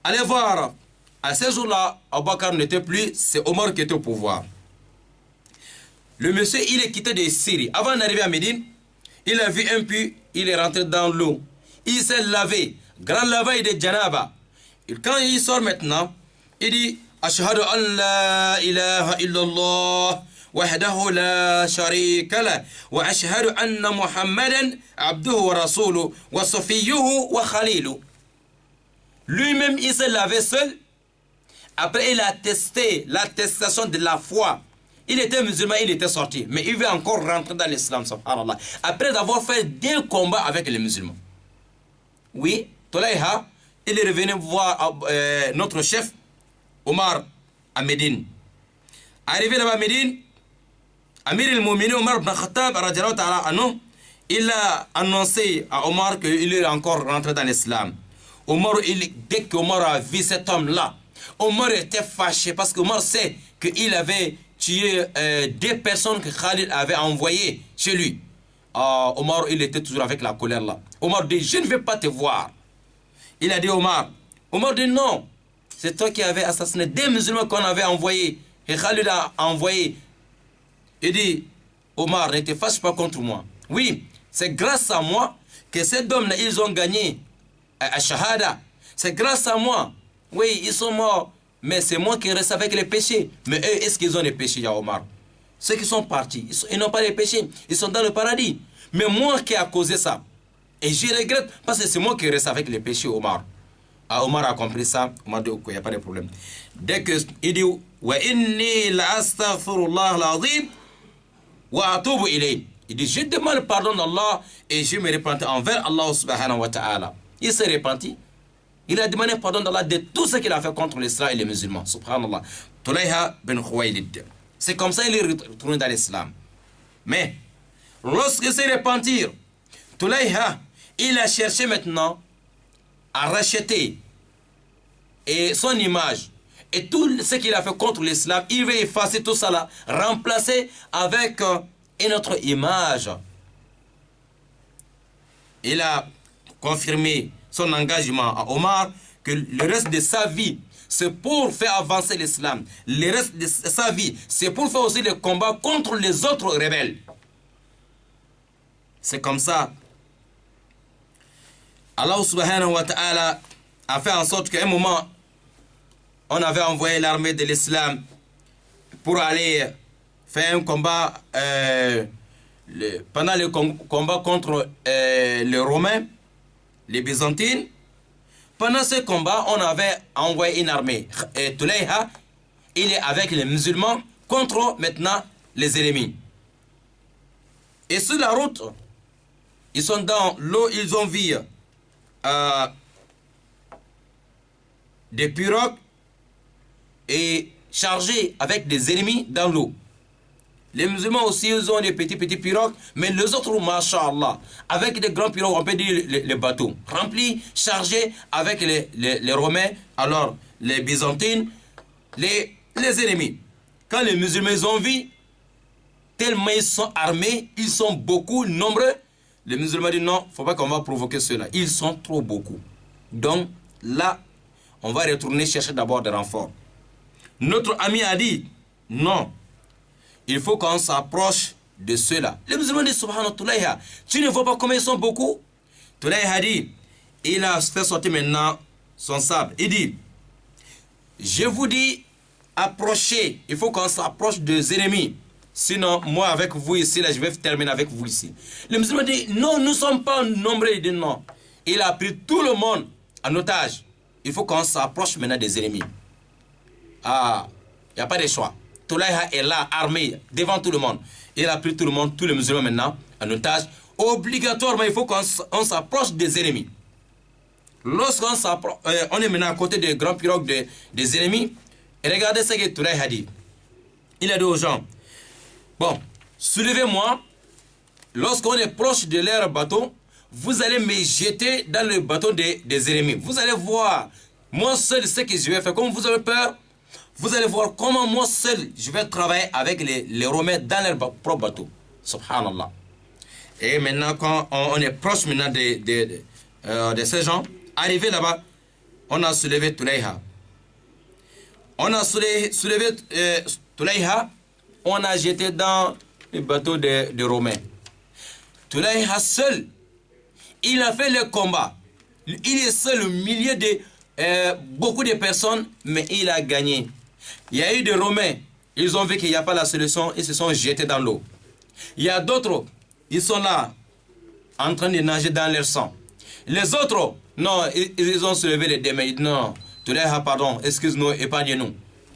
Allez voir, à ce jour-là, Abu Bakr n'était plus, c'est Omar qui était au pouvoir. Le monsieur, il est quitté de Syrie. Avant d'arriver à Médine, il a vu un puits, il est rentré dans l'eau. Il s'est lavé, grand lavage de Janaba. Et quand il sort maintenant, il dit Ashhadu an la ilaha illallah wahdahu la sharika la wa ashhadu anna Muhammadan abduhu wa rasuluhu wa safiyyuhu wa khaliluhu. Lui-même, il s'est lavé seul. Après, il a attesté l'attestation de la foi. Il était musulman, il était sorti. Mais il veut encore rentrer dans l'islam, subhanallah. Après avoir fait 2 combats avec les musulmans. Oui, Toulaïha, il est revenu voir notre chef, Omar, à Médine. Arrivé là-bas à Médine, Amir al-Moumini Omar ibn Khattab, il a annoncé à Omar qu'il est encore rentré dans l'islam. Omar, dès qu'Omar a vu cet homme-là, Omar était fâché parce qu'Omar sait qu'il avait tué 2 personnes que Khalid avait envoyées chez lui. Omar, il était toujours avec la colère là. Omar dit, je ne vais pas te voir. Il a dit Omar dit non, c'est toi qui avais assassiné 2 musulmans qu'on avait envoyés. Et Khalid a envoyé. Il dit, Omar, ne te fâche pas contre moi. Oui, c'est grâce à moi que ces hommes-là, ils ont gagné à Shahada. C'est grâce à moi. Oui, ils sont morts. Mais c'est moi qui reste avec les péchés. Mais eux, est-ce qu'ils ont des péchés, ya Omar? ceux qui sont partis, ils n'ont pas les péchés, ils sont dans le paradis. Mais moi qui a causé ça, et je regrette, parce que c'est moi qui reste avec les péchés, Omar. Ah, Omar a compris ça, Omar dit, il n'y a pas de problème. Dès qu'il dit, wa inni la astaghfirullah l'azim, wa atubu ilayh. Il dit, je demande pardon d'Allah et je me repente envers Allah subhanahu wa ta'ala. Il s'est repenti. Il a demandé pardon d'Allah de tout ce qu'il a fait contre l'islam et les musulmans. Subhanallah. Tulayha bin Khuwaylid. C'est comme ça qu'il est retourné dans l'islam. Mais, lorsqu'il s'est repenti, Tulayha, il a cherché maintenant à racheter et son image et tout ce qu'il a fait contre l'islam. Il veut effacer tout ça là, remplacer avec une autre image. Il a confirmé son engagement à Omar que le reste de sa vie, c'est pour faire avancer l'islam. Le reste de sa vie, c'est pour faire aussi le combat contre les autres rebelles. C'est comme ça. Allah subhanahu wa ta'ala a fait en sorte qu'à un moment, on avait envoyé l'armée de l'islam pour aller faire un combat pendant le combat contre les Romains, les Byzantines. Pendant ce combat, on avait envoyé une armée. Et Tulayha, il est avec les musulmans contre maintenant les ennemis. Et sur la route, ils sont dans l'eau, ils ont vu des pirogues et chargés avec des ennemis dans l'eau. Les musulmans aussi, ils ont des petits pirogues, mais les autres, masha'Allah, avec des grands pirogues, on peut dire les bateaux, remplis, chargés avec les Romains, alors les Byzantines, les ennemis. Quand les musulmans ont vu, tellement ils sont armés, ils sont beaucoup, nombreux, les musulmans disent non, il ne faut pas qu'on va provoquer cela. Ils sont trop beaucoup. Donc là, on va retourner chercher d'abord des renforts. Notre ami a dit non. Il faut qu'on s'approche de ceux-là. Les musulmans disent, subhanallah, tu ne vois pas comment ils sont beaucoup? Tulayha dit, il a fait sortir maintenant son sabre. Il dit, je vous dis, approchez. Il faut qu'on s'approche des ennemis. Sinon, moi avec vous ici, là, je vais terminer avec vous ici. Les musulmans disent, non, nous ne sommes pas nombreux. Il dit non. Il a pris tout le monde en otage. Il faut qu'on s'approche maintenant des ennemis. Ah, il n'y a pas de choix. Tulayha est là, armé, devant tout le monde. Il a pris tout le monde, tous les musulmans maintenant, en otage. Obligatoirement, il faut qu'on s'approche des ennemis. Lorsqu'on s'approche, on est maintenant à côté des grands pirogues des ennemis. Et regardez ce que Tulayha dit. Il a dit aux gens, bon, soulevez-moi. Lorsqu'on est proche de leur bateau, vous allez me jeter dans le bateau des ennemis. Vous allez voir, moi seul, ce que je vais faire. Comme vous avez peur, vous allez voir comment moi seul, je vais travailler avec les Romains dans leur propre bateau. Subhanallah. Et maintenant, quand on est proche maintenant de ces gens, arrivé là-bas, on a soulevé Tulayha. On a soulevé Tulayha, on a jeté dans le bateau des Romains. Tulayha seul, il a fait le combat. Il est seul au milieu de beaucoup de personnes, mais il a gagné. Il y a eu des Romains, ils ont vu qu'il n'y a pas la solution, ils se sont jetés dans l'eau. Il y a d'autres, ils sont là, en train de nager dans leur sang. Les autres, non, ils ont soulevé les deux mains. Non, Tulayha, pardon, excuse-nous, épargne-nous.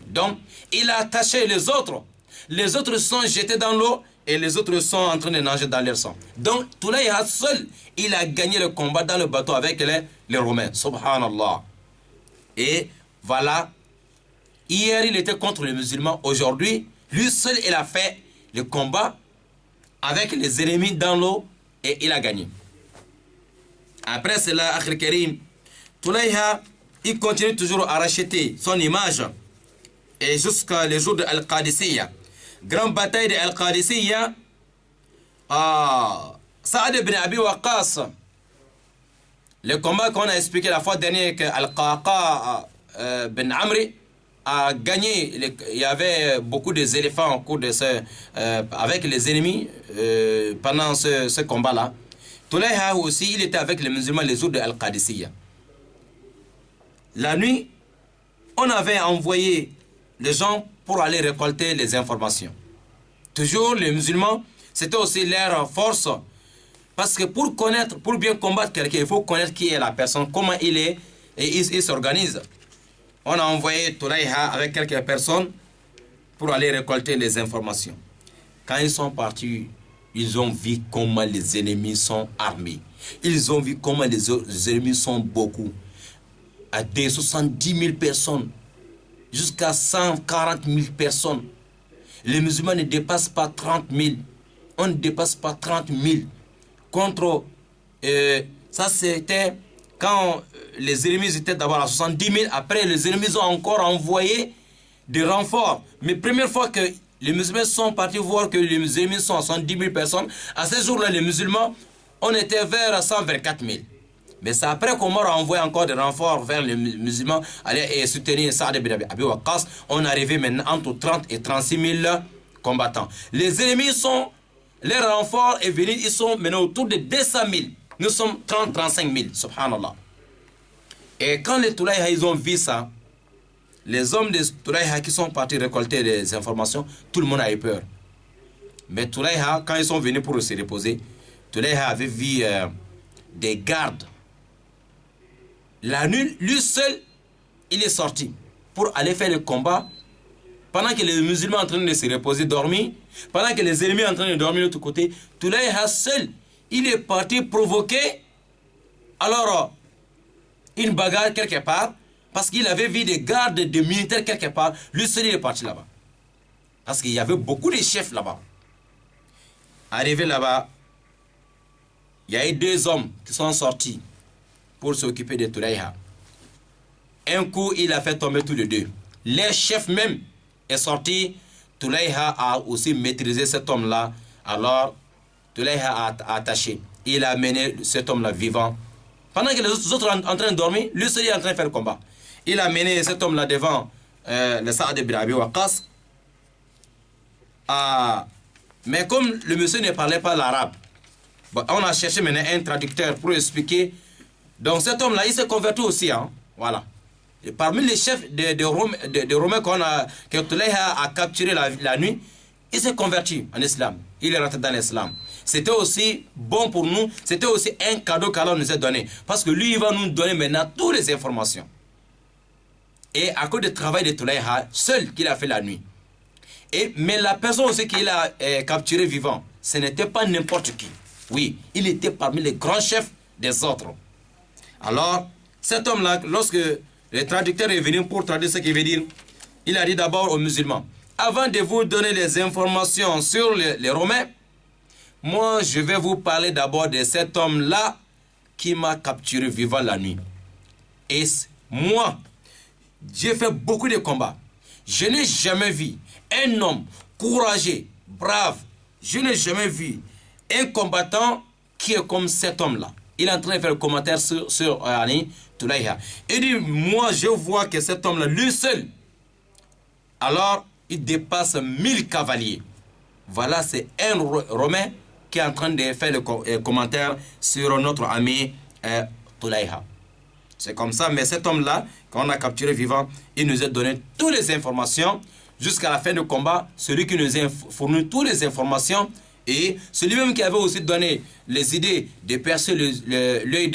Donc, il a attaché les autres. Les autres sont jetés dans l'eau et les autres sont en train de nager dans leur sang. Donc, Tulayha seul, il a gagné le combat dans le bateau avec les Romains. Subhanallah. Et voilà. Hier, il était contre les musulmans. Aujourd'hui, lui seul, il a fait le combat avec les ennemis dans l'eau et il a gagné. Après cela, Akhil Karim, Tulayha, il continue toujours à racheter son image et jusqu'à le jour de Al-Qadisiyya. Grande bataille de Al-Qadisiyya, Saad ibn Abi Waqqas, le combat qu'on a expliqué la fois dernière que Al-Qaqa bin Amri a gagné. Il y avait beaucoup d'éléphants en cours de avec les ennemis pendant ce combat-là. Tulayha aussi, il était avec les musulmans les jours de Al-Qadisiyya. La nuit, on avait envoyé les gens pour aller récolter les informations. Toujours les musulmans, c'était aussi leur force. Parce que pour bien combattre quelqu'un, il faut connaître qui est la personne, comment il est, et il s'organise. On a envoyé Tulayha avec quelques personnes pour aller récolter les informations. Quand ils sont partis, ils ont vu comment les ennemis sont armés. Ils ont vu comment les ennemis sont beaucoup. À des 70 000 personnes, jusqu'à 140 000 personnes. Les musulmans ne dépassent pas 30 000. On ne dépasse pas 30 000. Contre, ça c'était quand les ennemis étaient d'abord à 70 000. Après, les ennemis ont encore envoyé des renforts. Mais première fois que les musulmans sont partis voir que les ennemis sont à 70 000 personnes, à ce jour-là, les musulmans, on était vers 124 000. Mais c'est après qu'Omar a envoyé encore des renforts vers les musulmans, aller soutenir Saad ibn Abi Waqqas. On est arrivé maintenant entre 30 et 36 000 combattants. Les ennemis sont, les renforts est venu, ils sont maintenant autour de 200 000. Nous sommes 30-35 000, subhanallah. Et quand les Tulayha, ils ont vu ça, les hommes de Tulayha qui sont partis récolter des informations, tout le monde a eu peur. Mais Tulayha, quand ils sont venus pour se reposer, Tulayha avait vu des gardes. La nuit, lui seul, il est sorti pour aller faire le combat. Pendant que les musulmans sont en train de se reposer, dormir, pendant que les ennemis sont en train de dormir de l'autre côté, Tulayha seul, il est parti provoquer alors une bagarre quelque part, parce qu'il avait vu des gardes, des militaires quelque part. Lui seul, il est parti là-bas. Parce qu'il y avait beaucoup de chefs là-bas. Arrivé là-bas, il y a eu 2 hommes qui sont sortis pour s'occuper de Tulayha. Un coup, il a fait tomber tous les 2. Les chefs même est sorti. Tulayha a aussi maîtrisé cet homme-là. Alors, Tulayha a attaché. Il a mené cet homme-là vivant. Pendant que les autres sont en train de dormir, lui seul est en train de faire le combat. Il a mené cet homme-là devant le Saad ibn Abi Waqqas. Mais comme le monsieur ne parlait pas l'arabe, bon, on a cherché maintenant un traducteur pour expliquer. Donc cet homme-là, il s'est converti aussi. Hein? Voilà. Et parmi les chefs des Romains que Tulayha a capturé la nuit, il s'est converti en islam. Il est rentré dans l'islam. C'était aussi bon pour nous. C'était aussi un cadeau qu'Allah nous a donné. Parce que lui, il va nous donner maintenant toutes les informations. Et à cause du travail de Tulayha, seul qu'il a fait la nuit. Mais la personne aussi qu'il a capturé vivant, ce n'était pas n'importe qui. Oui, il était parmi les grands chefs des autres. Alors, cet homme-là, lorsque le traducteur est venu pour traduire ce qu'il veut dire, il a dit d'abord aux musulmans, avant de vous donner les informations sur les Romains, moi je vais vous parler d'abord de cet homme-là qui m'a capturé vivant la nuit. Et moi, j'ai fait beaucoup de combats. Je n'ai jamais vu un homme courageux, brave. Je n'ai jamais vu un combattant qui est comme cet homme-là. Il est en train de faire le commentaire sur Tulayha. Il dit, moi je vois que cet homme-là, lui seul, alors il dépasse 1000 cavaliers. Voilà, c'est un Romain qui est en train de faire le commentaire sur notre ami Tulayha. C'est comme ça, mais cet homme-là, quand on a capturé vivant, il nous a donné toutes les informations jusqu'à la fin du combat. Celui qui nous a fourni toutes les informations et celui-même qui avait aussi donné les idées de percer l'œil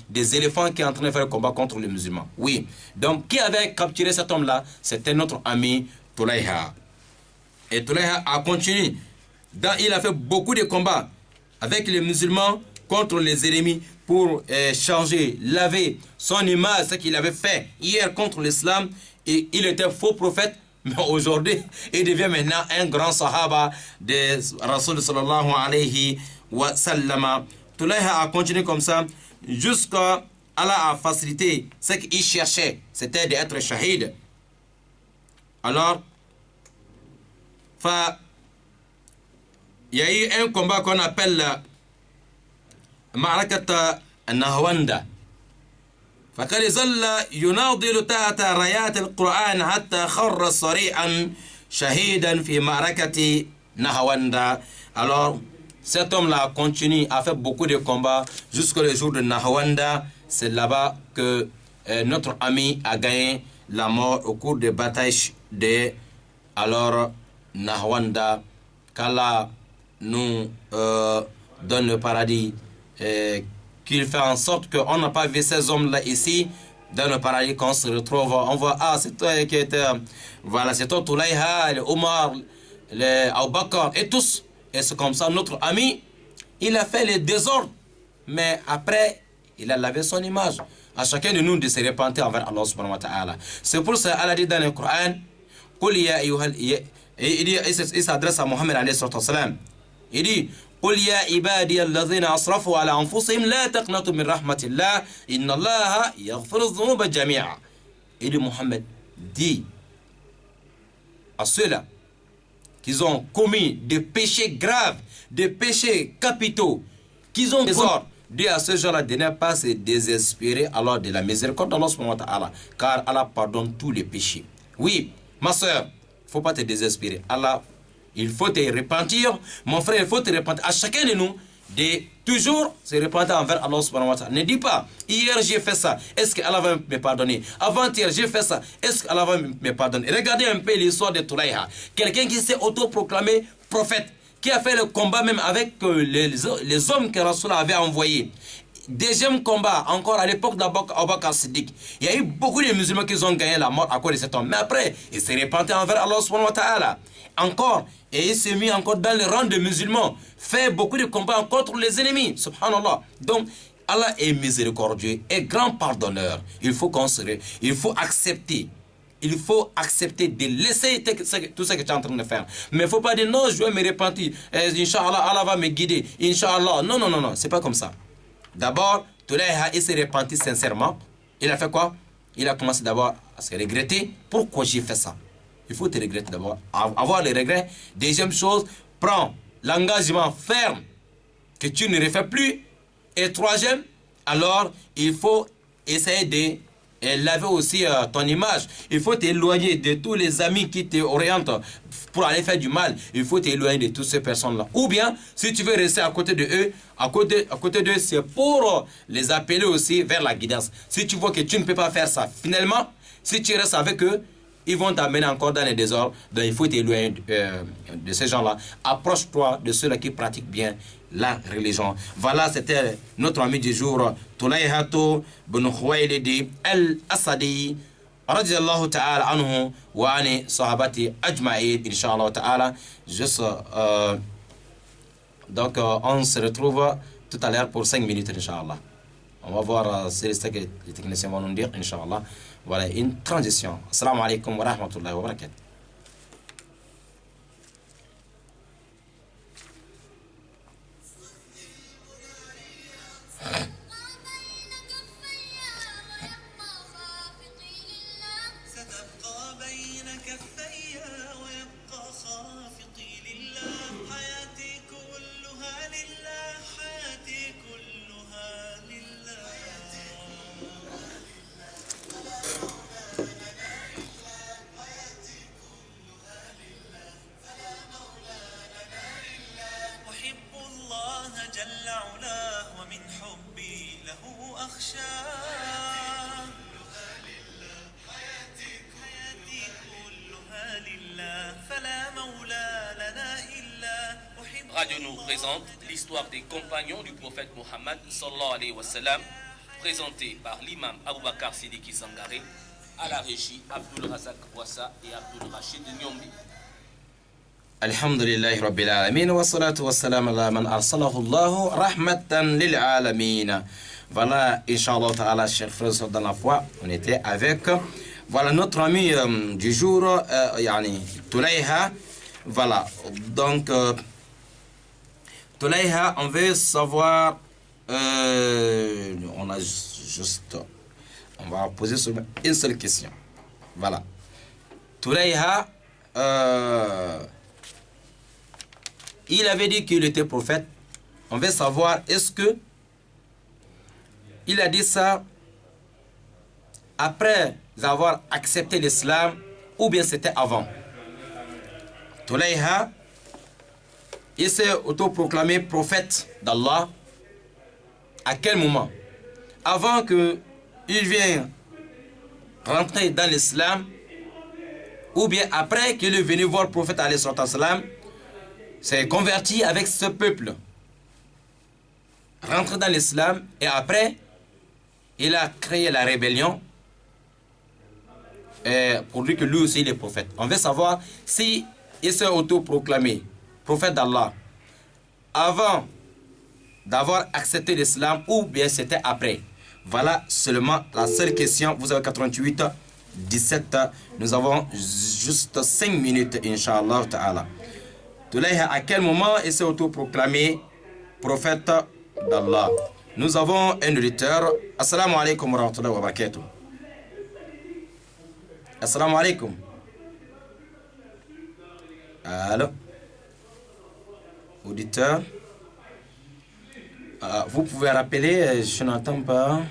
des éléphants qui est en train de faire le combat contre les musulmans. Oui, donc qui avait capturé cet homme-là? C'était notre ami Tulayha. Et Tulayha a continué. Il a fait beaucoup de combats avec les musulmans contre les ennemis pour changer, laver son image, ce qu'il avait fait hier contre l'islam. Et il était faux prophète, mais aujourd'hui, il devient maintenant un grand sahaba de Rasul sallallahu alayhi wa sallam. Tulayha a continué comme ça jusqu'à Allah a facilité ce qu'il cherchait, c'était d'être shahid. Alors, il y a eu un combat qu'on appelle Ma'rakata Nahwanda. فقد ظل يناضل تحت رايات القرآن حتى خر صريعا شهيدا في معركة Nahawanda. Alors, cet homme-là continue à faire beaucoup de combats jusqu'au jour de Nahawanda. C'est là-bas que notre ami a gagné la mort au cours des batailles de Nahawanda. qu'Allah nous donne le paradis, qu'il fait en sorte qu'on n'a pas vu ces hommes-là ici, dans le paradis, qu'on se retrouve, on voit, ah, c'est toi qui était, voilà, c'est toi, Toulayha, le Omar, le Abu Bakr, et tous. Et c'est comme ça, notre ami, il a fait les désordres, mais après, il a lavé son image. À chacun de nous de se repentir envers Allah subhanahu wa ta'ala. C'est pour ça Allah dit dans le Coran, il s'adresse à Mohammed alayhi salam. Il dit, قل يا عبادي الذين أسرفوا على أنفسهم لا تقنطوا من رحمة الله إن الله يغفر الذنوب جميعا. Il dit, Mohammed dit à ceux-là qui ont commis des péchés graves, des péchés capitaux, qui ont des ordres, dit à ce gens-là de ne pas se désespérer alors de la miséricorde d'Allah subhanahu wa ta'ala, car Allah pardonne tous les péchés. Oui, ma soeur, il ne faut pas te désespérer. Allah, il faut te repentir. Mon frère, il faut te repentir. À chacun de nous, de toujours se repentir envers Allah subhanahu wa ta'ala. Ne dis pas, hier j'ai fait ça, est-ce que Allah va me pardonner? Avant-hier j'ai fait ça, est-ce que Allah va me pardonner? Regardez un peu l'histoire de Toulayha. Quelqu'un qui s'est autoproclamé prophète, qui a fait le combat même avec les hommes que Rasoul avait envoyés. Deuxième combat, encore à l'époque d'Abu Bakr Siddiq. Il y a eu beaucoup de musulmans qui ont gagné la mort à cause de cet homme. Mais après, il s'est repenti envers Allah subhanahu wa ta'ala. Encore, et il s'est mis encore dans le rang des musulmans. Fait beaucoup de combats contre les ennemis. Subhanallah. Donc, Allah est miséricordieux et grand pardonneur. Il faut accepter. Il faut accepter de laisser tout ce que tu es en train de faire. Mais il ne faut pas dire non, je vais me repentir. Inch'Allah, Allah va me guider. Inch'Allah. Non, non, non, non. C'est pas comme ça. D'abord, Toulayha, il s'est repenti sincèrement. Il a fait quoi? Il a commencé d'abord à se regretter. Pourquoi j'ai fait ça? Il faut te regretter d'abord. Avoir les regrets. Deuxième chose, prends l'engagement ferme que tu ne refais plus. Et troisième, alors, il faut essayer de laver aussi ton image. Il faut t'éloigner de tous les amis qui t'orientent pour aller faire du mal. Il faut t'éloigner de toutes ces personnes-là. Ou bien, si tu veux rester à côté de eux, à côté d'eux, c'est pour les appeler aussi vers la guidance. Si tu vois que tu ne peux pas faire ça, finalement, si tu restes avec eux, ils vont t'amener encore dans les désordres. Donc il faut t'éloigner de ces gens-là. Approche-toi de ceux-là qui pratiquent bien la religion. Voilà, c'était notre ami du jour, Toulayhatou bin Khuwaylid al-Asadi, radiyallahu ta'ala anhu wa ani sahabati ajma'id, inshallah ta'ala. Juste, donc, on se retrouve tout à l'heure pour 5 minutes, inshallah. On va voir ce que les techniciens vont nous dire, inshallah. Voilà, une transition. Assalamu alaikum wa rahmatullahi wa barakatuh. Radio nous présente l'histoire des compagnons du prophète Mohammed sallallahu alayhi wa sallam, présenté par l'imam Abu Bakr Siddiqui Sangaré, à la régie Abdul Razak Bouassa et Abdul Rachid Nyombi. Alhamdulillahi Rabbil Alamin wa salatu wa salam ala man arsalahu Allahu rahmatan lil alamin. Voilà, Inch'Allah ta'ala, chers frères dans la foi, on était avec, voilà, notre ami du jour, yani, Toulayha. Voilà, donc, Toulayha, on veut savoir, on a juste, on va poser seulement une seule question. Voilà. Toulayha, il avait dit qu'il était prophète. On veut savoir, est-ce que il a dit ça après avoir accepté l'islam ou bien c'était avant? Toulayha, il s'est autoproclamé prophète d'Allah. À quel moment? Avant qu'il vienne rentrer dans l'islam ou bien après qu'il est venu voir le prophète alayhi salam? s'est converti avec ce peuple, rentré dans l'islam, et après, il a créé la rébellion pour dire que lui aussi il est prophète. On veut savoir si il s'est autoproclamé prophète d'Allah avant d'avoir accepté l'islam ou bien c'était après. Voilà seulement la seule question. Vous avez 88 17. Nous avons juste 5 minutes, Inch'Allah ta'ala. Toulayha, à quel moment il s'est autoproclamé prophète d'Allah? Nous avons un auditeur. Assalamu alaikum wa rahmatullahi wa barakatuh. Assalamu alaikum. Allô? Auditeur. Vous pouvez rappeler, je n'entends pas.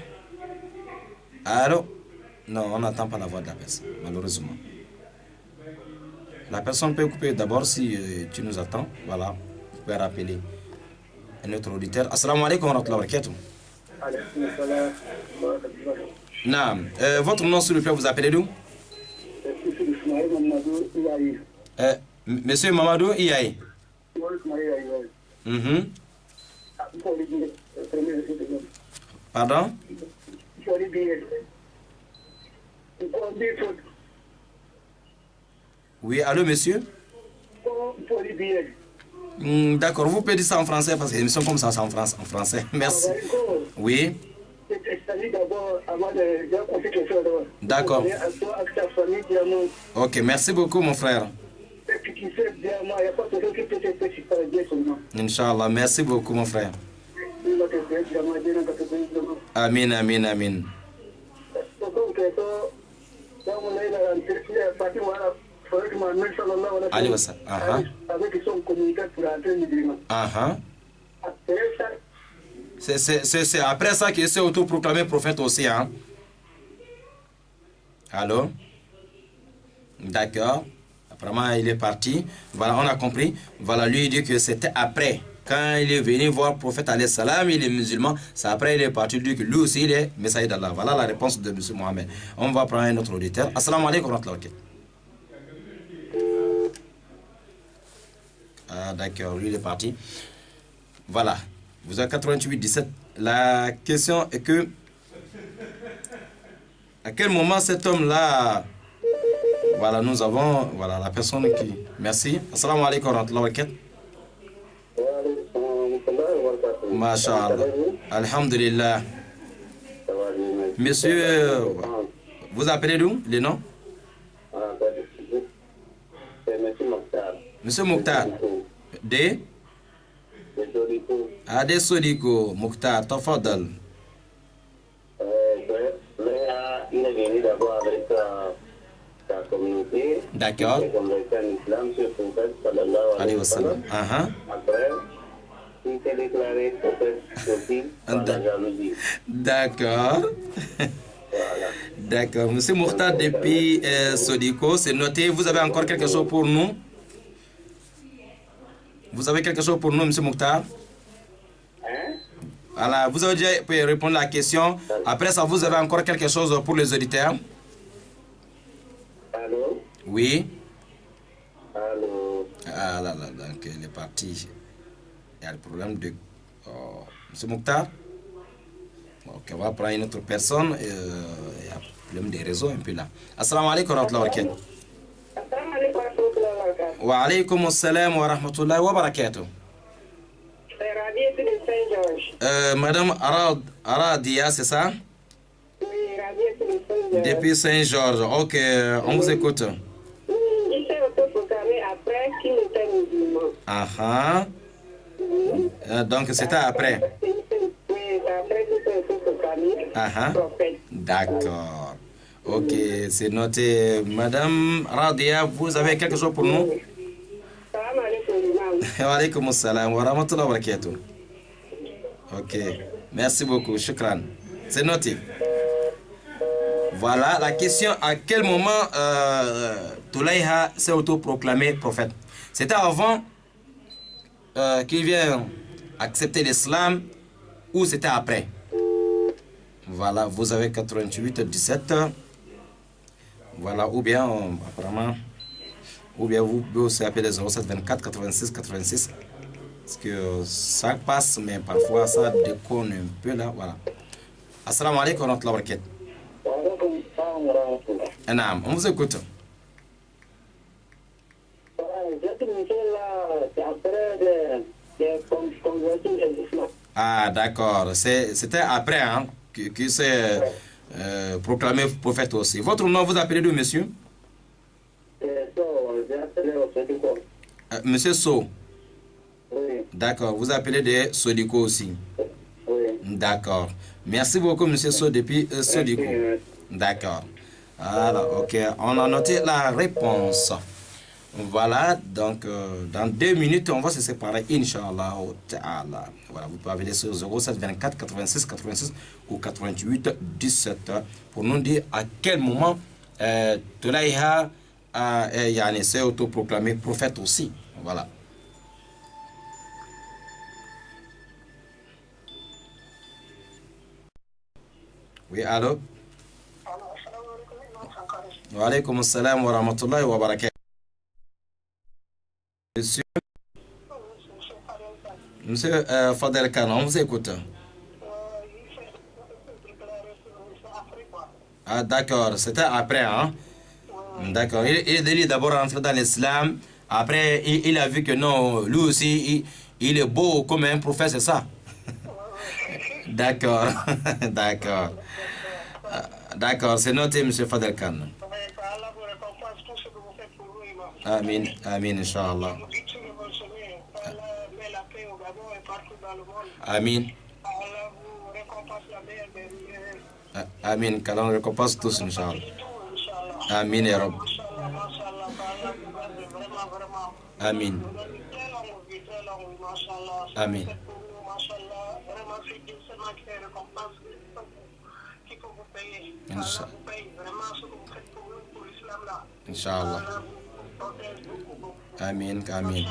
Allô? Non, on n'entend pas la voix de la personne, malheureusement. La personne peut couper d'abord si tu nous attends. Voilà, vous pouvez rappeler un autre auditeur. Assalamu alaikum wa rahmatullahi wa barakatuh. Naam. Votre nom, s'il vous plaît, vous appelez d'où? Monsieur Mamadou Iyaye. Pardon? Oui, allô, monsieur? D'accord, vous pouvez dire ça en français parce que l'émission comme ça, c'est en français. Merci. Oui. D'accord. Ok, merci beaucoup, mon frère. Inch'Allah, merci beaucoup, mon frère. Amin, amin, amin. Allez, wassa. C'est après ça qu'il s'est autoproclamé prophète aussi, hein? Allô? D'accord. Apparemment, il est parti. Voilà, on a compris. Voilà, lui, il dit que c'était après. Quand il est venu voir le prophète alayhi salam, il est musulman. C'est après, il est parti, il dit que lui aussi, il est messager d'Allah. Voilà la réponse de M. Mohamed. On va prendre un autre auditeur. Assalamu alaikum wa rahmatullahi. Ah, d'accord, lui, il est parti. Voilà. Vous avez 88-17. La question est que, à quel moment cet homme-là, voilà, nous avons, voilà, la personne qui, merci. Assalamu alaikum wa rahmatullahi wa barakatuh. Masha'Allah. Alhamdulillah. Monsieur, vous appelez d'où, les noms? Monsieur Mokhtar. De? Ade Sodiko, Mokhtar, tafadal. Il est venu d'abord avec sa communauté. D'accord. Alayhi wa sallam. Après, il s'est déclaré prophète aussi par la jalousie. D'accord. Voilà. D'accord. Monsieur Mokhtar depuis Sodiko, c'est noté. Vous avez encore quelque chose pour nous? Vous avez quelque chose pour nous, Monsieur Mokhtar? Hein? Voilà, vous avez déjà pu répondre à la question. Après ça, vous avez encore quelque chose pour les auditeurs? Allô? Oui. Allô? Ah là là, donc il est parti. Il y a le problème de... Monsieur Mokhtar? Ok, on va prendre une autre personne. Il y a le problème des réseaux un peu là. Assalamu alaikum wa rahmatullahi wa barakatuh. Wa alaikum assalam wa rahmatullahi wa barakatuh. Madame Aradia, c'est ça? Oui, Radia. Depuis Saint-Georges. Ok, on vous écoute. Il s'est autoproclamé après qu'il était musulman. Ah donc c'était après. Oui, c'est après qu'il s'est autoproclamé prophète. D'accord. Ok, c'est noté. Madame Radia, vous avez quelque chose pour nous? Salam alaikum. Wa alaikum assalam wa rahmatullahi wa barakatuh. Ok, merci beaucoup, shukran. C'est noté. Voilà la question, à quel moment Toulayha s'est autoproclamé prophète? C'était avant qu'il vienne accepter l'islam ou c'était après? Voilà, vous avez 88-17. Voilà, ou bien apparemment ou bien vous pouvez aussi appeler 07 24 86 86. Parce que ça passe, mais parfois ça déconne un peu là. Voilà. Assalamu alaikum wa rahmatullahi wa barakatuh. Naam, on vous écoute. Ah, d'accord. C'était après hein, que c'est proclamé prophète aussi. Votre nom, vous appelez d'où, monsieur? Monsieur So. Oui. D'accord. Vous appelez de Sodiko aussi. Oui. D'accord. Merci beaucoup, monsieur So, depuis Sodiko. D'accord. Alors, ok. On a noté la réponse. Voilà, donc dans 2 minutes, on va se séparer, Inch'Allah. Voilà, vous pouvez appeler sur 07 24 86 86 ou 88 17 pour nous dire à quel moment Toulaïha s'est autoproclamé prophète aussi. Voilà. Oui, allô? Wa alaykum assalam wa rahmatullahi wa barakatuh. Monsieur Fadel Khan, on vous écoute. Ah d'accord, c'était après, hein? D'accord, il est d'abord rentré dans l'islam, après il a vu que non, lui aussi, il est beau comme un prophète, c'est ça? D'accord, d'accord. D'accord, c'est noté, monsieur Fadel Khan. Amin, amin, Inch'Allah. Amin. Amin, qu'Allah récompense tous, Inch'Allah. Amin, ya Rabb. Amin. Amin. Inch'Allah. Amin, amin.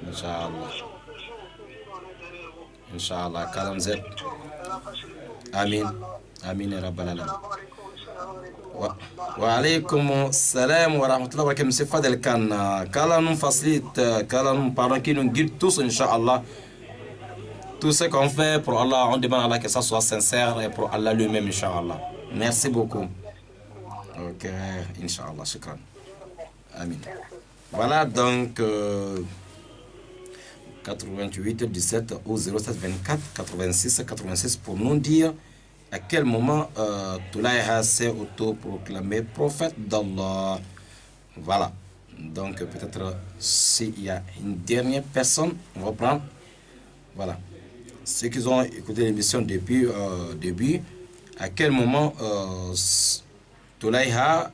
Inch'Allah. Inch'Allah, Kalam Z. Amin. Amin, ya Rabbal Alamin. Wa alaykum salam wa rahmatullahi wa barakatuh. Monsieur Fadel Khan, qu'Allah nous facilite, qu'Allah nous pardonne, qui nous guide tous, Inch'Allah. Tout ce qu'on fait pour Allah, on demande à Allah que ça soit sincère et pour Allah lui-même, Inch'Allah. Merci beaucoup. Ok, Inch'Allah, shukran. Amin. Voilà donc 88 17 ou 07 24 86 86 pour nous dire à quel moment Toulaïha s'est autoproclamé prophète d'Allah. Voilà. Donc peut-être s'il y a une dernière personne, on va prendre. Voilà. Ceux qui ont écouté l'émission depuis début, à quel moment Toulaïha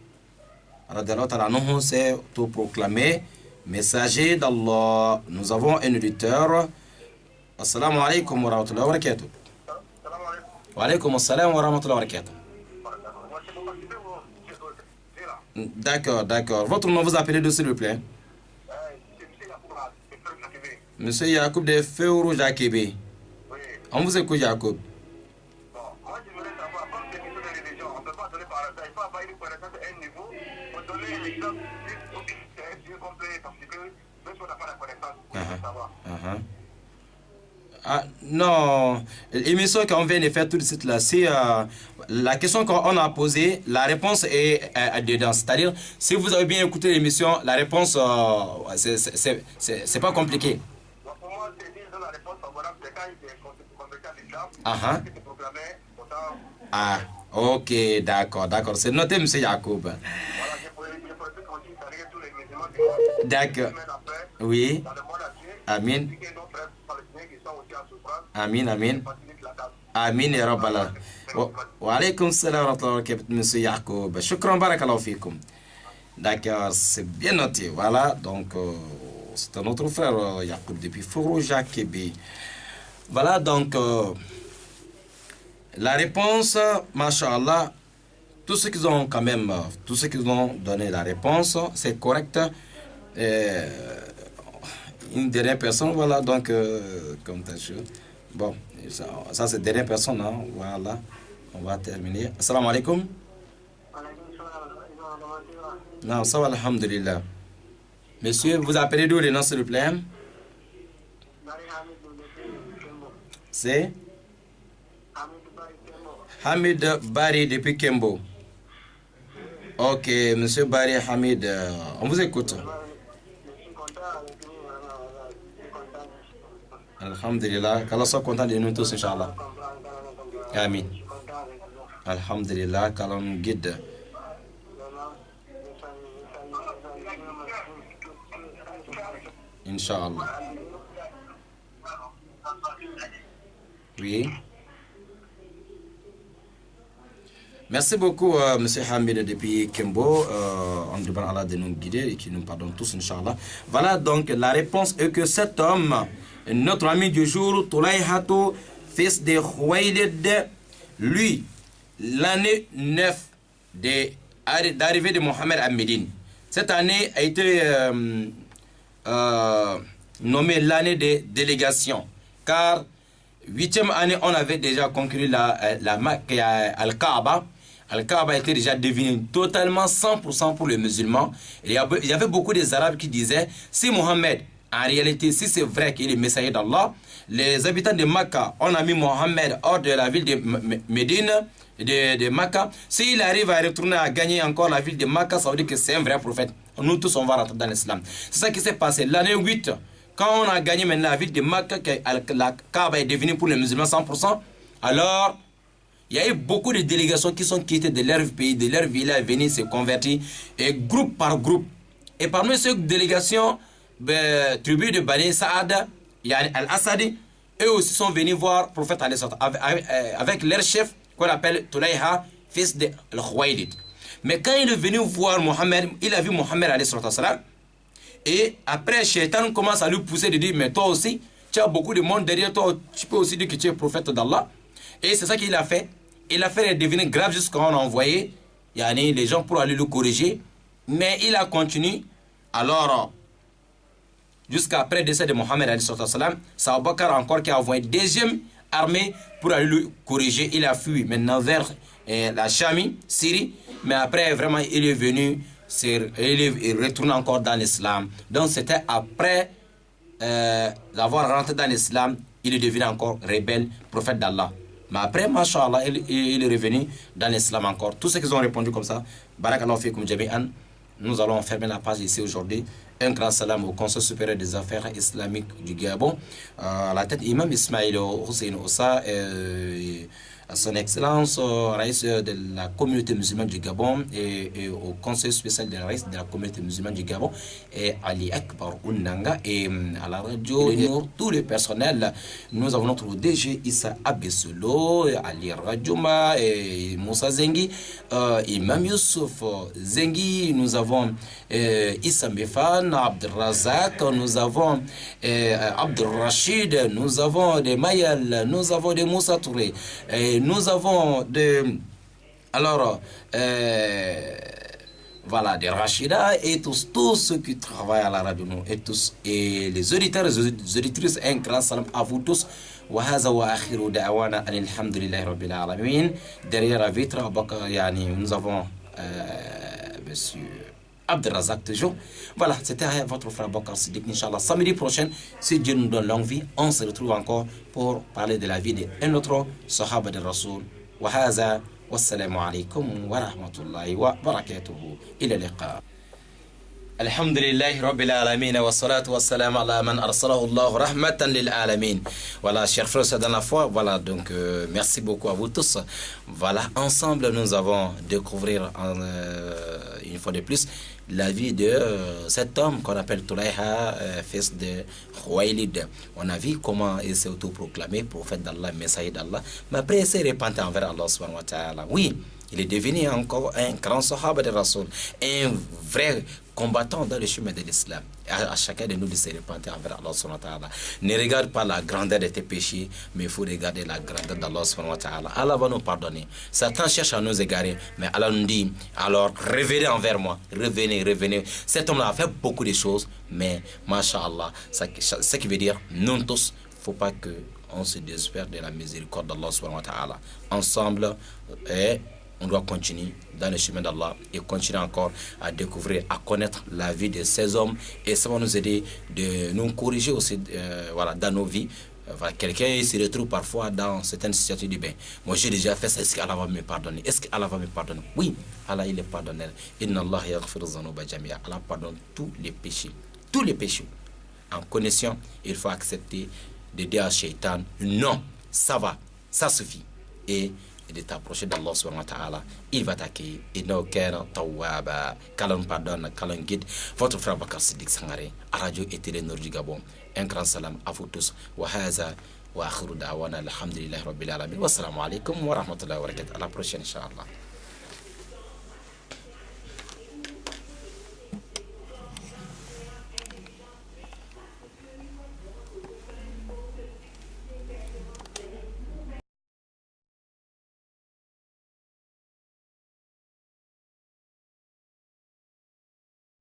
s'est autoproclamé messager d'Allah. Nous avons un auditeur. Assalamu alaikum wa rahmatullahi wa barakatuh. Wa alaikum assalam wa rahmatullahi wa barakatuh. D'accord, d'accord. Votre nom, vous appelez d'où, s'il vous plaît? Monsieur Yacoub de Feourou Jakébé. On vous écoute, Yacoub. Ah, non, l'émission qu'on vient de faire tout de suite là, c'est la question qu'on a posée, la réponse est dedans. C'est-à-dire, si vous avez bien écouté l'émission, la réponse, c'est pas compliqué. Pour moi, c'est dans la réponse favorable, c'est quand il est converti à l'islam, il s'est proclamé autant. Ah, ok, d'accord, d'accord. C'est noté, M. Yacoub. Voilà, je pourrais aussi saluer tous les musulmans du monde. D'accord. Oui. Dans le monde entier. Amin. Et nos frères palestiniens qui sont aussi en souffrance. Amin, amin. Facilite la tâche. Amin, ya Rabbala. Wa alaykum salam wa rahmatullahi wa barakatuh, M. Yacoub. Shukran, barakallahu fikum. D'accord, c'est bien noté. Voilà, donc c'est un autre frère, Yacoub, depuis Foro Jakébé. Voilà, donc la réponse, Masha'Allah, tous ceux qui ont quand même, tous ceux qui ont donné la réponse, c'est correct. Une dernière personne, voilà, donc, comme tu as dit. Bon, ça c'est dernière personne, hein, voilà, on va terminer. Assalamu alaikum. Non, ça va, alhamdulillah. Monsieur, vous appelez d'où le nom, s'il vous plaît? C'est Hamid Bari depuis Kembo. Ok, monsieur Bari Hamid, on vous écoute. Alhamdulillah, qu'Allah soit content de nous tous, Inch'Allah. Amin. Alhamdulillah, qu'Allah nous guide. Inch'Allah. Oui. Merci beaucoup, monsieur Hamid depuis Kembo. On demande à Allah de nous guider et qu'il nous pardonne tous, Inch'Allah. Voilà, donc la réponse est que cet homme, notre ami du jour, Toulayhatou, fils de Khuwaylid, lui, l'année 9 d'arrivée de Mohammed à Médine. Cette année a été nommée l'année de délégation, car 8e année, on avait déjà conquis la Mecque, Al-Kaaba. Al-Kaaba était déjà devenu totalement 100% pour les musulmans. Il y avait beaucoup des Arabes qui disaient, si Mohammed, en réalité, si c'est vrai qu'il est messager d'Allah, les habitants de Mecca, on a mis Mohammed hors de la ville de Médine, de Mecca. S'il arrive à retourner à gagner encore la ville de Mecca, ça veut dire que c'est un vrai prophète. Nous tous, on va rentrer dans l'islam. C'est ça qui s'est passé. L'année 8, quand on a gagné maintenant la ville de Mecca, la Kaaba est devenue pour les musulmans 100%, alors il y a eu beaucoup de délégations qui sont quittées de leur pays, de leur village, venir se convertir, et groupe par groupe. Et parmi ces délégations, tribus de Bani Saad, yani Al-Asadi, eux aussi sont venus voir le prophète avec leur chef, qu'on appelle Toulayha, fils de Khuwaylid. Mais quand il est venu voir Mohammed, il a vu Mohammed alayhi salam. Et après, Shaitan commence à lui pousser de dire, mais toi aussi, tu as beaucoup de monde derrière toi, tu peux aussi dire que tu es prophète d'Allah. Et c'est ça qu'il a fait. Il a fait devenir grave jusqu'à on a envoyé les gens pour aller le corriger. Mais il a continué. Alors, jusqu'après le décès de Mohammed, c'est Abu Bakr encore qui a envoyé une deuxième armée pour aller le corriger. Il a fui maintenant vers la Chami, Syrie. Mais après, vraiment, il est venu. Il retourne encore dans l'islam. Donc c'était après avoir rentré dans l'islam, il est devenu encore rebelle, prophète d'Allah. Mais après, mashallah, il est revenu dans l'islam encore. Tous ceux qui ont répondu comme ça, barakallahu fikum jami'an. Nous allons fermer la page ici aujourd'hui. Un grand salam au Conseil supérieur des affaires islamiques du Gabon. À la tête, Imam Ismail Hussein Oussa, à son excellence, raïs de la communauté musulmane du Gabon et au conseil spécial de la raïs de la communauté musulmane du Gabon et Ali Akbar Unanga et à la radio, tous les personnels. Nous avons notre DG Issa Abesolo, Ali Radjouma et Moussa Zengi, Imam Youssouf Zengi, nous avons Issa Mefan, Abdelrazak, nous avons Abdelrachid, nous avons des Mayal, nous avons des Moussa Touré. Nous avons voilà, des Rachida et tous ceux qui travaillent à la radio, et les auditeurs et les auditrices, un grand salam à vous tous. وهذا وآخر دعوانا أن الحمد لله رب العالمين. Derrière la vitre, nous avons monsieur Abdelrazak toujours. Voilà, c'était votre frère Bakar Siddiq, Inch'Allah. Samedi prochain, si Dieu nous donne longue vie, on se retrouve encore pour parler de la vie d'un autre Sahaba de Rasoul. Wa haza, wassalamu alaikum wa rahmatullahi wa barakatuhu. Ila liqa. Alhamdulillahi Rabbil Alamin wa salatu wa salam ala man arsalahu Allah rahmatan lil alamin. Voilà, chers frères, c'est dans la foi. Voilà, donc merci beaucoup à vous tous. Voilà, ensemble nous avons découvert une fois de plus la vie de cet homme qu'on appelle Toulayha, fils de Khuwaylid. On a vu comment il s'est autoproclamé prophète d'Allah, messager d'Allah, mais après il s'est repenti envers Allah subhanahu wa ta'ala. Oui, il est devenu encore un grand sahaba de Rasoul, un vrai combattant dans le chemin de l'islam. À chacun de nous de se repentir envers Allah subhanahu wa ta'ala. Ne regarde pas la grandeur de tes péchés, mais il faut regarder la grandeur d'Allah subhanahu wa ta'ala. Allah va nous pardonner. Satan cherche à nous égarer, mais Allah nous dit, alors revenez envers moi, revenez, revenez. Cet homme-là a fait beaucoup de choses, mais masha'Allah, ce qui veut dire, nous tous, il ne faut pas que on se désespère de la miséricorde d'Allah subhanahu wa ta'ala. Ensemble, on doit continuer dans le chemin d'Allah et continuer encore à découvrir, à connaître la vie de ces hommes, et ça va nous aider de nous corriger aussi voilà, dans nos vies. Voilà, quelqu'un se retrouve parfois dans certaines situations, il dit ben, moi j'ai déjà fait ça, est-ce qu'Allah va me pardonner? Est-ce qu'Allah va me pardonner? Oui, Allah il est pardonneur. Inna Allah yaghfiru dhunuba jami'a. Allah pardonne tous les péchés. Tous les péchés. En connaissant, il faut accepter de dire à Shaitan, non, ça va, ça suffit. Et de t'approcher d'Allah subhanahu wa ta'ala, il va t'accueillir. Inna kana tawwaba. Qu'Allah nous pardonne, qu'Allah nous guide. Votre frère Bakar Siddiq Sangaré, à Radio et Télé Nord du Gabon. Un grand salam à vous tous. Wa haza wa akhiru da'wana alhamdulillahi rabbil alamin. Wassalamu alaikum wa rahmatullahi wa barakatuh. À la prochaine, Inch'Allah.